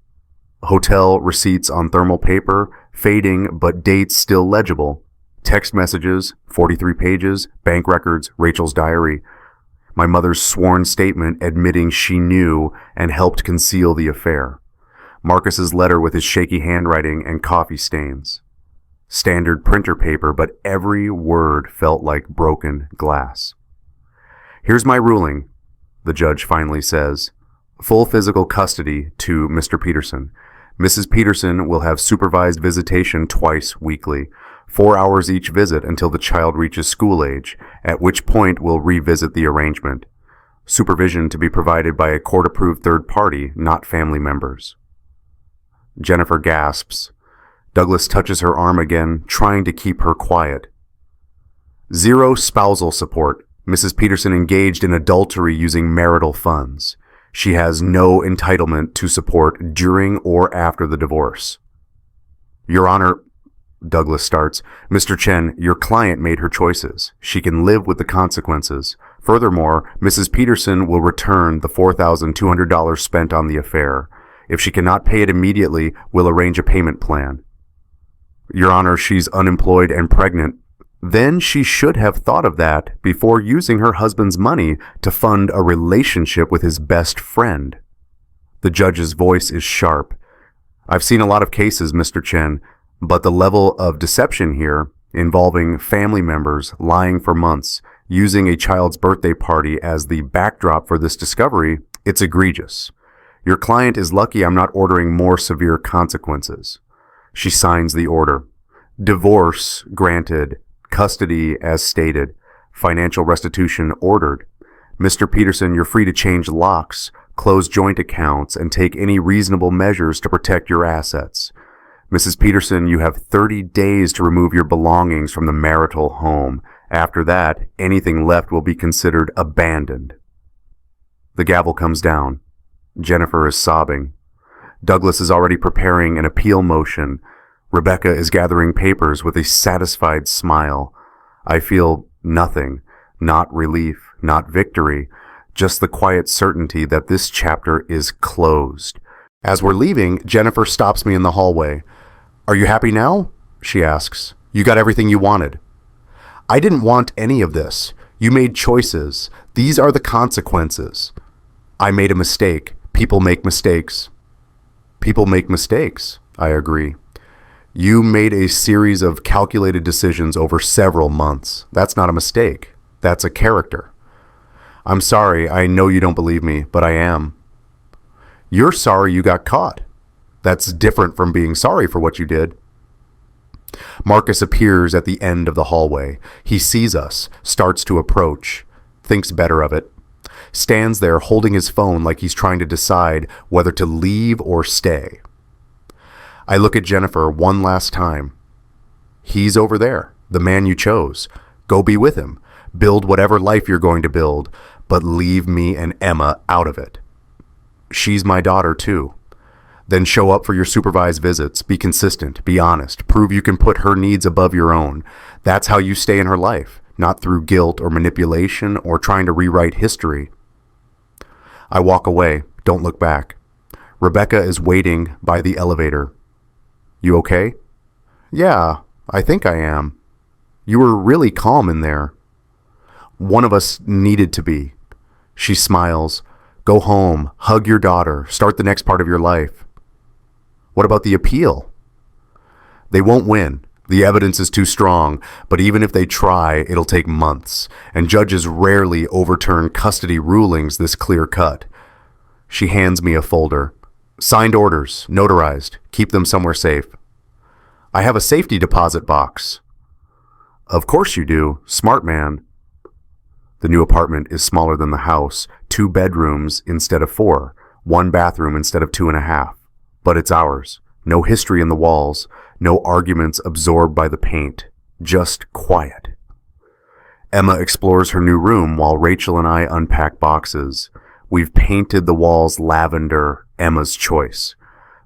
Hotel receipts on thermal paper, fading but dates still legible. Text messages, 43 pages, bank records, Rachel's diary. My mother's sworn statement admitting she knew and helped conceal the affair. Marcus's letter with his shaky handwriting and coffee stains. Standard printer paper, but every word felt like broken glass. Here's my ruling, the judge finally says. Full physical custody to Mr. Peterson. Mrs. Peterson will have supervised visitation twice weekly, 4 hours each visit until the child reaches school age, at which point we'll revisit the arrangement. Supervision to be provided by a court-approved third party, not family members. Jennifer gasps. Douglas touches her arm again, trying to keep her quiet. Zero spousal support. Mrs. Peterson engaged in adultery using marital funds. She has no entitlement to support during or after the divorce. Your Honor, Douglas starts, Mr. Chen, your client made her choices. She can live with the consequences. Furthermore, Mrs. Peterson will return the $4,200 spent on the affair. If she cannot pay it immediately, we'll arrange a payment plan. Your Honor, she's unemployed and pregnant. Then she should have thought of that before using her husband's money to fund a relationship with his best friend. The judge's voice is sharp. I've seen a lot of cases, Mr. Chen, but the level of deception here, involving family members lying for months, using a child's birthday party as the backdrop for this discovery, it's egregious. Your client is lucky I'm not ordering more severe consequences. She signs the order. Divorce granted. Custody as stated. Financial restitution ordered. Mr. Peterson, you're free to change locks, close joint accounts, and take any reasonable measures to protect your assets. Mrs. Peterson, you have 30 days to remove your belongings from the marital home. After that, anything left will be considered abandoned. The gavel comes down. Jennifer is sobbing. Douglas is already preparing an appeal motion. Rebecca is gathering papers with a satisfied smile. I feel nothing, not relief, not victory, just the quiet certainty that this chapter is closed. As we're leaving, Jennifer stops me in the hallway. Are you happy now? She asks. You got everything you wanted. I didn't want any of this. You made choices. These are the consequences. I made a mistake. People make mistakes. People make mistakes, I agree. You made a series of calculated decisions over several months. That's not a mistake. That's a character. I'm sorry, I know you don't believe me, but I am. You're sorry you got caught. That's different from being sorry for what you did. Marcus appears at the end of the hallway. He sees us, starts to approach, thinks better of it, stands there holding his phone like he's trying to decide whether to leave or stay. I look at Jennifer one last time. He's over there, the man you chose. Go be with him. Build whatever life you're going to build, but leave me and Emma out of it. She's my daughter too. Then show up for your supervised visits. Be consistent. Be honest. Prove you can put her needs above your own. That's how you stay in her life, not through guilt or manipulation or trying to rewrite history. I walk away. Don't look back. Rebecca is waiting by the elevator. You okay? Yeah, I think I am. You were really calm in there. One of us needed to be. She smiles. Go home, hug your daughter, start the next part of your life. What about the appeal? They won't win. The evidence is too strong, but even if they try, it'll take months, and judges rarely overturn custody rulings this clear-cut. She hands me a folder. Signed orders, notarized. Keep them somewhere safe. I have a safety deposit box. Of course you do. Smart man. The new apartment is smaller than the house. 2 bedrooms instead of 4. 1 bathroom instead of 2.5. But it's ours. No history in the walls, no arguments absorbed by the paint, just quiet. Emma explores her new room while Rachel and I unpack boxes. We've painted the walls lavender, Emma's choice.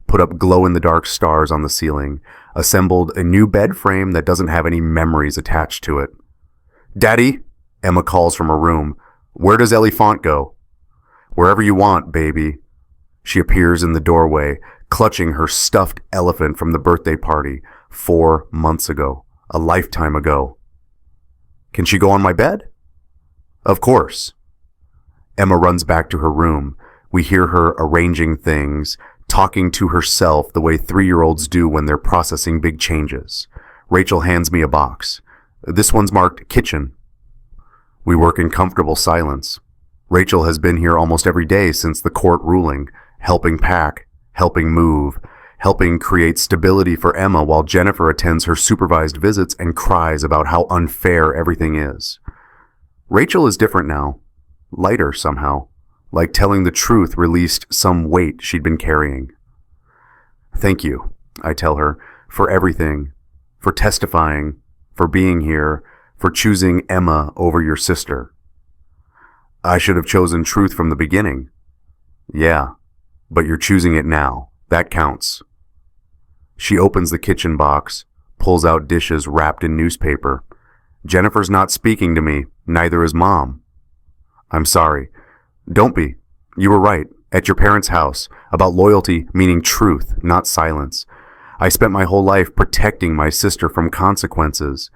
Put up glow-in-the-dark stars on the ceiling. Assembled a new bed frame that doesn't have any memories attached to it. "Daddy," Emma calls from her room. "Where does Elefant go?" "Wherever you want, baby." She appears in the doorway, clutching her stuffed elephant from the birthday party 4 months ago, a lifetime ago. "Can she go on my bed?" "Of course." Emma runs back to her room. We hear her arranging things, talking to herself the way 3-year-olds do when they're processing big changes. Rachel hands me a box. This one's marked kitchen. We work in comfortable silence. Rachel has been here almost every day since the court ruling, helping pack, helping move, helping create stability for Emma while Jennifer attends her supervised visits and cries about how unfair everything is. Rachel is different now, lighter somehow, like telling the truth released some weight she'd been carrying. "Thank you," I tell her, "for everything, for testifying, for being here, for choosing Emma over your sister." "I should have chosen truth from the beginning." "Yeah, but you're choosing it now. That counts." She opens the kitchen box, pulls out dishes wrapped in newspaper. "Jennifer's not speaking to me, neither is Mom." "I'm sorry." "Don't be. You were right, at your parents' house, about loyalty meaning truth, not silence. I spent my whole life protecting my sister from consequences.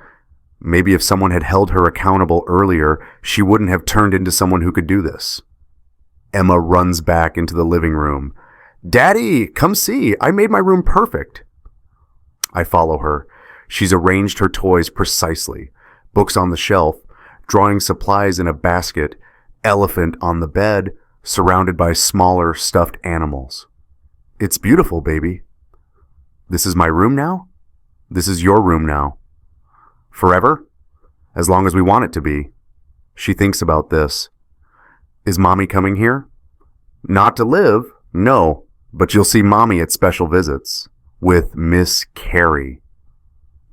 Maybe if someone had held her accountable earlier, she wouldn't have turned into someone who could do this." Emma runs back into the living room. "Daddy, come see. I made my room perfect." I follow her. She's arranged her toys precisely. Books on the shelf, drawing supplies in a basket, elephant on the bed, surrounded by smaller stuffed animals. "It's beautiful, baby." "This is my room now?" "This is your room now." "Forever?" "As long as we want it to be." She thinks about this. "Is Mommy coming here?" "Not to live, no, but you'll see Mommy at special visits. With Miss Carey."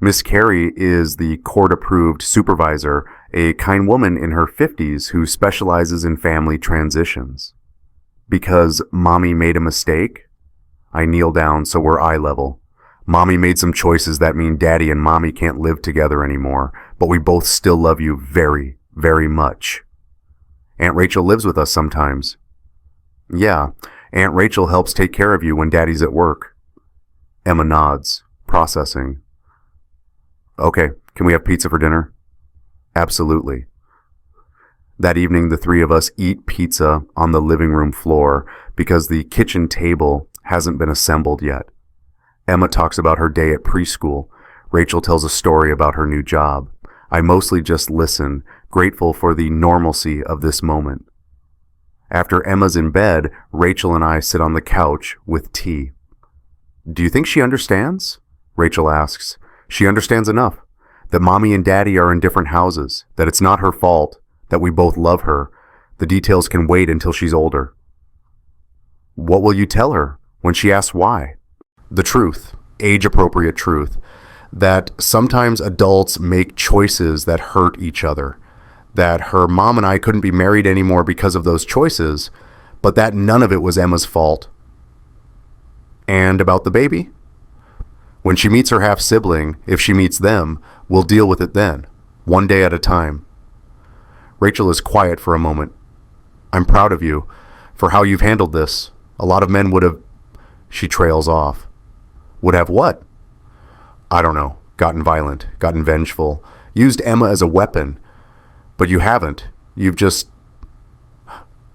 Miss Carey is the court-approved supervisor, a kind woman in her 50s who specializes in family transitions. "Because Mommy made a mistake?" I kneel down so we're eye level. "Mommy made some choices that mean Daddy and Mommy can't live together anymore, but we both still love you very, very much." "Aunt Rachel lives with us sometimes." "Yeah, Aunt Rachel helps take care of you when Daddy's at work." Emma nods, processing. "Okay, can we have pizza for dinner?" "Absolutely." That evening, the 3 of us eat pizza on the living room floor because the kitchen table hasn't been assembled yet. Emma talks about her day at preschool. Rachel tells a story about her new job. I mostly just listen, grateful for the normalcy of this moment. After Emma's in bed, Rachel and I sit on the couch with tea. "Do you think she understands?" Rachel asks. "She understands enough. That Mommy and Daddy are in different houses. That it's not her fault. That we both love her. The details can wait until she's older." "What will you tell her when she asks why?" "The truth. Age-appropriate truth. That sometimes adults make choices that hurt each other. That her mom and I couldn't be married anymore because of those choices, but that none of it was Emma's fault." "And about the baby?" "When she meets her half-sibling, if she meets them, we'll deal with it then, one day at a time." Rachel is quiet for a moment. "I'm proud of you, for how you've handled this. A lot of men would have..." She trails off. "Would have what?" "I don't know. Gotten violent, gotten vengeful, used Emma as a weapon. But you haven't. You've just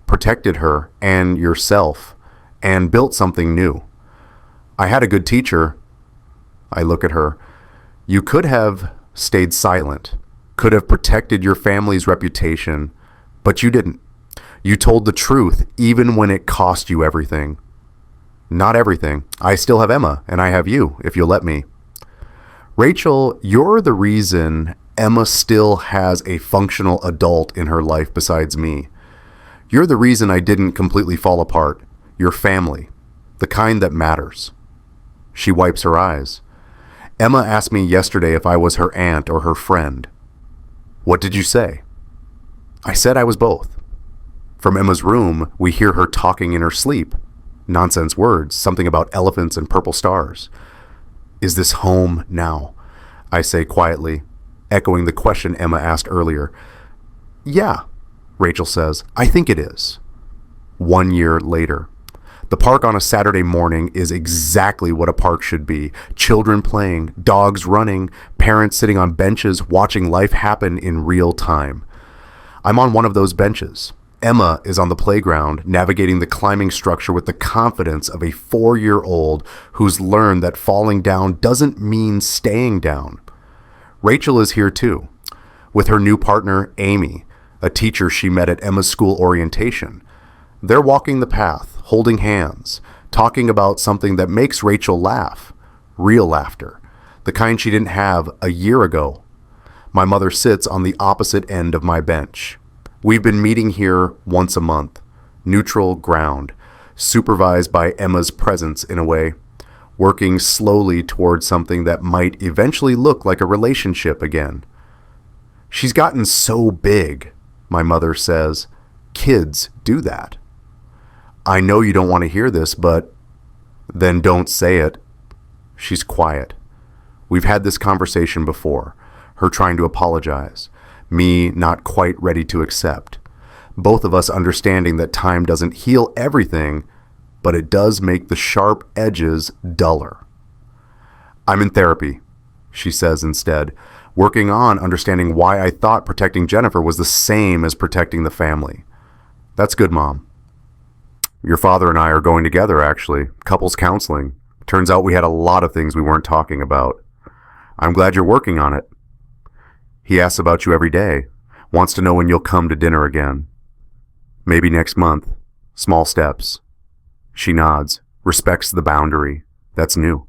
protected her and yourself and built something new. I had a good teacher." I look at her. "You could have stayed silent, could have protected your family's reputation, but you didn't. You told the truth even when it cost you everything." "Not everything. I still have Emma, and I have you, if you'll let me." "Rachel, you're the reason Emma still has a functional adult in her life besides me. You're the reason I didn't completely fall apart. Your family. The kind that matters." She wipes her eyes. Emma asked me yesterday if I was her aunt or her friend. What did you say? I said I was both. From Emma's room, we hear her talking in her sleep. Nonsense words, something about elephants and purple stars. Is this home now? I say quietly, echoing the question Emma asked earlier. Yeah, Rachel says. I think it is. 1 year later. The park on a Saturday morning is exactly what a park should be. Children playing, dogs running, parents sitting on benches watching life happen in real time. I'm on one of those benches. Emma is on the playground, navigating the climbing structure with the confidence of a 4-year-old who's learned that falling down doesn't mean staying down. Rachel is here too, with her new partner, Amy, a teacher she met at Emma's school orientation. They're walking the path, holding hands, talking about something that makes Rachel laugh. Real laughter. The kind she didn't have a year ago. My mother sits on the opposite end of my bench. We've been meeting here once a month. Neutral ground. Supervised by Emma's presence in a way. Working slowly towards something that might eventually look like a relationship again. She's gotten so big, my mother says. Kids do that. I know you don't want to hear this, but then don't say it. She's quiet. We've had this conversation before. Her trying to apologize. Me not quite ready to accept. Both of us understanding that time doesn't heal everything, but it does make the sharp edges duller. I'm in therapy, she says instead, working on understanding why I thought protecting Jennifer was the same as protecting the family. That's good, Mom. Your father and I are going together, actually. Couples counseling. Turns out we had a lot of things we weren't talking about. I'm glad you're working on it. He asks about you every day. Wants to know when you'll come to dinner again. Maybe next month. Small steps. She nods, respects the boundary. That's new.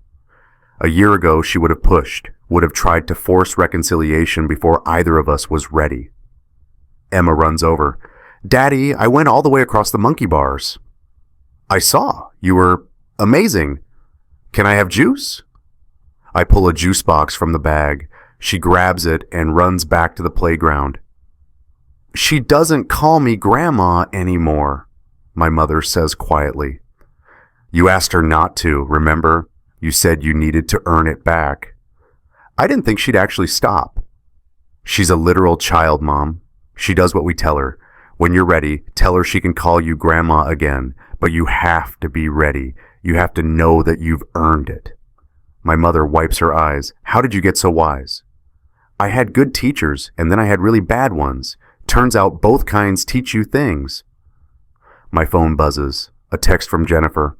A year ago, she would have pushed, would have tried to force reconciliation before either of us was ready. Emma runs over. Daddy, I went all the way across the monkey bars. I saw. You were amazing. Can I have juice? I pull a juice box from the bag. She grabs it and runs back to the playground. She doesn't call me Grandma anymore, my mother says quietly. You asked her not to, remember? You said you needed to earn it back. I didn't think she'd actually stop. She's a literal child, Mom. She does what we tell her. When you're ready, tell her she can call you Grandma again, but you have to be ready. You have to know that you've earned it. My mother wipes her eyes. How did you get so wise? I had good teachers, and then I had really bad ones. Turns out both kinds teach you things. My phone buzzes. A text from Jennifer.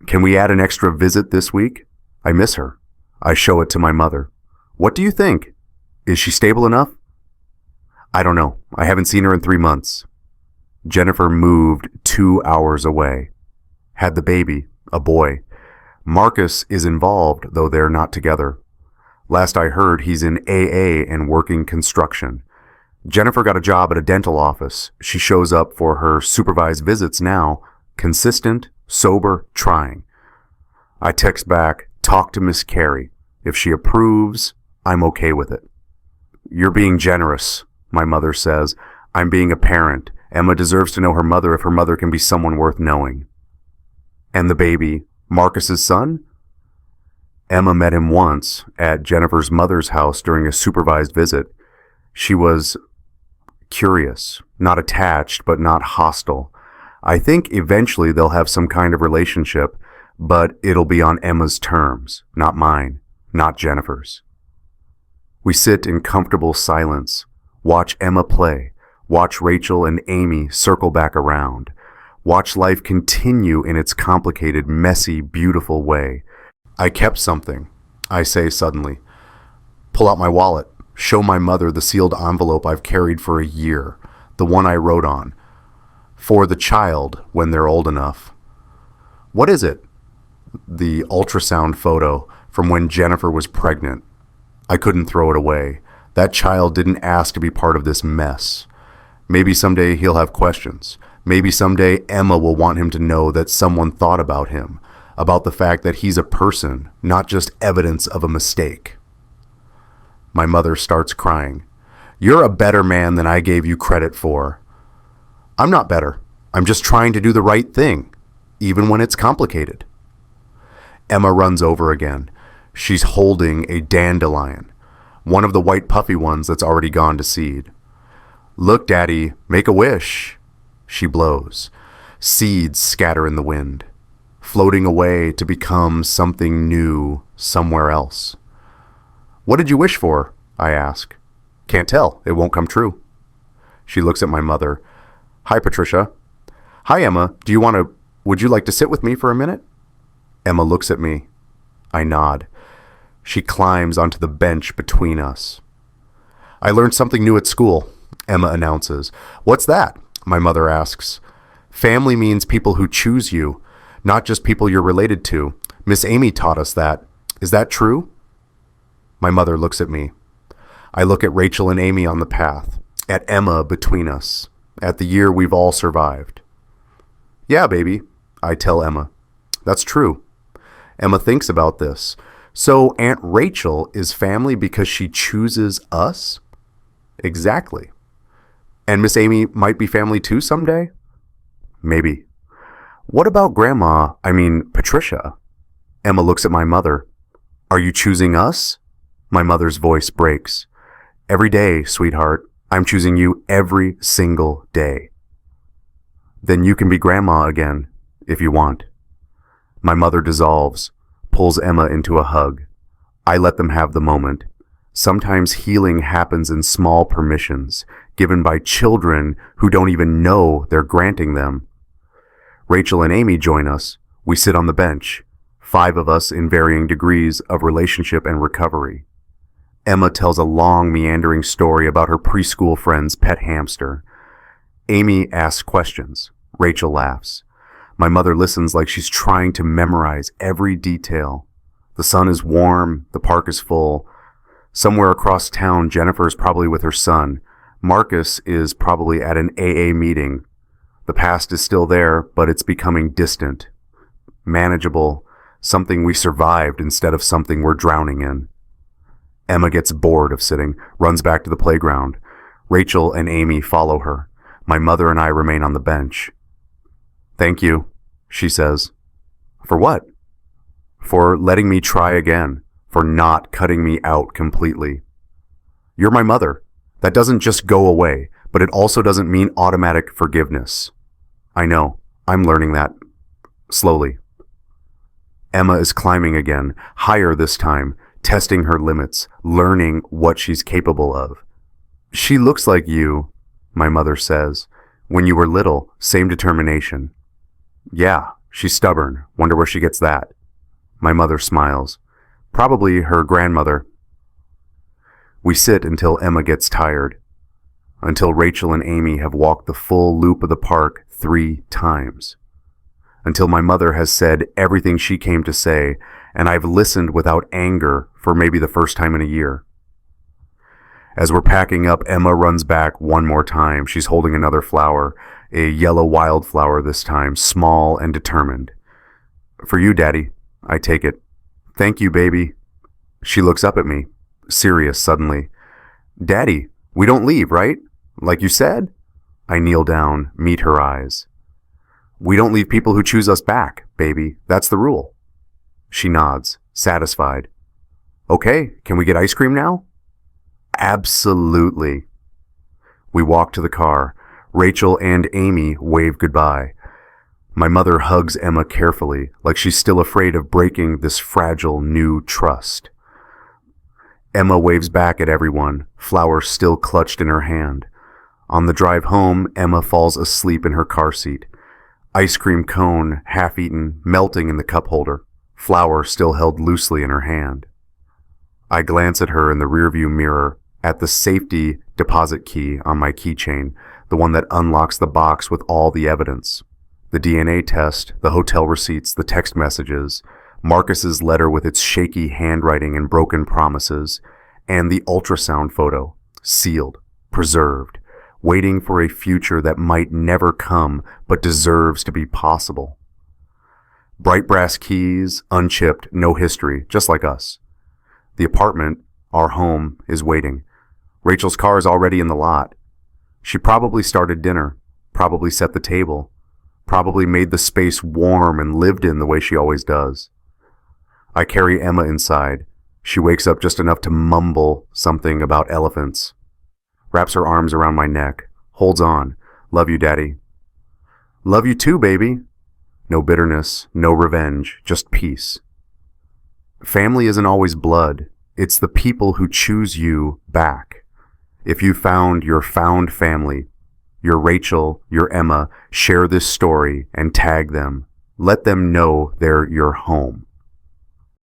Can we add an extra visit this week? I miss her. I show it to my mother. What do you think? Is she stable enough? I don't know. I haven't seen her in 3 months. Jennifer moved 2 hours away. Had the baby, a boy. Marcus is involved, though they're not together. Last I heard, he's in AA and working construction. Jennifer got a job at a dental office. She shows up for her supervised visits now. Consistent, sober, trying. I text back, talk to Miss Carey. If she approves, I'm okay with it. You're being generous, my mother says. I'm being a parent. Emma deserves to know her mother if her mother can be someone worth knowing. And the baby, Marcus's son? Emma met him once at Jennifer's mother's house during a supervised visit. She was curious, not attached, but not hostile. I think eventually they'll have some kind of relationship, but it'll be on Emma's terms, not mine, not Jennifer's. We sit in comfortable silence, watch Emma play, watch Rachel and Amy circle back around, watch life continue in its complicated, messy, beautiful way. I kept something, I say suddenly. Pull out my wallet, show my mother the sealed envelope I've carried for a year, the one I wrote on. For the child when they're old enough. What is it? The ultrasound photo from when Jennifer was pregnant. I couldn't throw it away. That child didn't ask to be part of this mess. Maybe someday he'll have questions. Maybe someday Emma will want him to know that someone thought about him. about the fact that he's a person, not just evidence of a mistake. My mother starts crying. You're a better man than I gave you credit for. I'm not better. I'm just trying to do the right thing, even when it's complicated. Emma runs over again. She's holding a dandelion, one of the white puffy ones that's already gone to seed. Look, Daddy, make a wish. She blows. Seeds scatter in the wind, floating away to become something new somewhere else. What did you wish for? I ask. Can't tell. It won't come true. She looks at my mother. Hi, Patricia. Hi, Emma. Would you like to sit with me for a minute? Emma looks at me. I nod. She climbs onto the bench between us. I learned something new at school, Emma announces. What's that? My mother asks. Family means people who choose you, not just people you're related to. Miss Amy taught us that. Is that true? My mother looks at me. I look at Rachel and Amy on the path, at Emma between us, at the year we've all survived. Yeah, baby, I tell Emma. That's true. Emma thinks about this. So Aunt Rachel is family because she chooses us? Exactly. And Miss Amy might be family too someday? Maybe. What about Patricia? Emma looks at my mother. Are you choosing us? My mother's voice breaks. Every day, sweetheart, I'm choosing you every single day. Then you can be Grandma again, if you want. My mother dissolves, pulls Emma into a hug. I let them have the moment. Sometimes healing happens in small permissions, given by children who don't even know they're granting them. Rachel and Amy join us. We sit on the bench, 5 of us in varying degrees of relationship and recovery. Emma tells a long, meandering story about her preschool friend's pet hamster. Amy asks questions. Rachel laughs. My mother listens like she's trying to memorize every detail. The sun is warm, the park is full. Somewhere across town, Jennifer is probably with her son. Marcus is probably at an AA meeting. The past is still there, but it's becoming distant, manageable, something we survived instead of something we're drowning in. Emma gets bored of sitting, runs back to the playground. Rachel and Amy follow her. My mother and I remain on the bench. Thank you, she says. For what? For letting me try again, for not cutting me out completely. You're my mother. That doesn't just go away, but it also doesn't mean automatic forgiveness. I know. I'm learning that. Slowly. Emma is climbing again, higher this time, testing her limits, learning what she's capable of. She looks like you, my mother says. When you were little, same determination. Yeah, she's stubborn. Wonder where she gets that. My mother smiles. Probably her grandmother. We sit until Emma gets tired. Until Rachel and Amy have walked the full loop of the park 3 times. Until my mother has said everything she came to say, and I've listened without anger for maybe the first time in a year. As we're packing up, Emma runs back one more time. She's holding another flower, a yellow wildflower this time, small and determined. For you, Daddy. I take it. Thank you, baby. She looks up at me, serious suddenly. Daddy, we don't leave, right? Like you said? I kneel down, meet her eyes. We don't leave people who choose us back, baby. That's the rule. She nods, satisfied. Okay, can we get ice cream now? Absolutely. We walk to the car. Rachel and Amy wave goodbye. My mother hugs Emma carefully, like she's still afraid of breaking this fragile new trust. Emma waves back at everyone, flower still clutched in her hand. On the drive home, Emma falls asleep in her car seat. Ice cream cone, half-eaten, melting in the cup holder, flower still held loosely in her hand. I glance at her in the rearview mirror, at the safety deposit key on my keychain, the one that unlocks the box with all the evidence. The DNA test, the hotel receipts, the text messages, Marcus's letter with its shaky handwriting and broken promises, and the ultrasound photo, sealed, preserved, waiting for a future that might never come but deserves to be possible. Bright brass keys, unchipped, no history, just like us. The apartment, our home, is waiting. Rachel's car is already in the lot. She probably started dinner, probably set the table, probably made the space warm and lived in the way she always does. I carry Emma inside. She wakes up just enough to mumble something about elephants. Wraps her arms around my neck, holds on. Love you, Daddy. Love you too, baby. No bitterness, no revenge, just peace. Family isn't always blood. It's the people who choose you back. If you found your found family, your Rachel, your Emma, share this story and tag them. Let them know they're your home.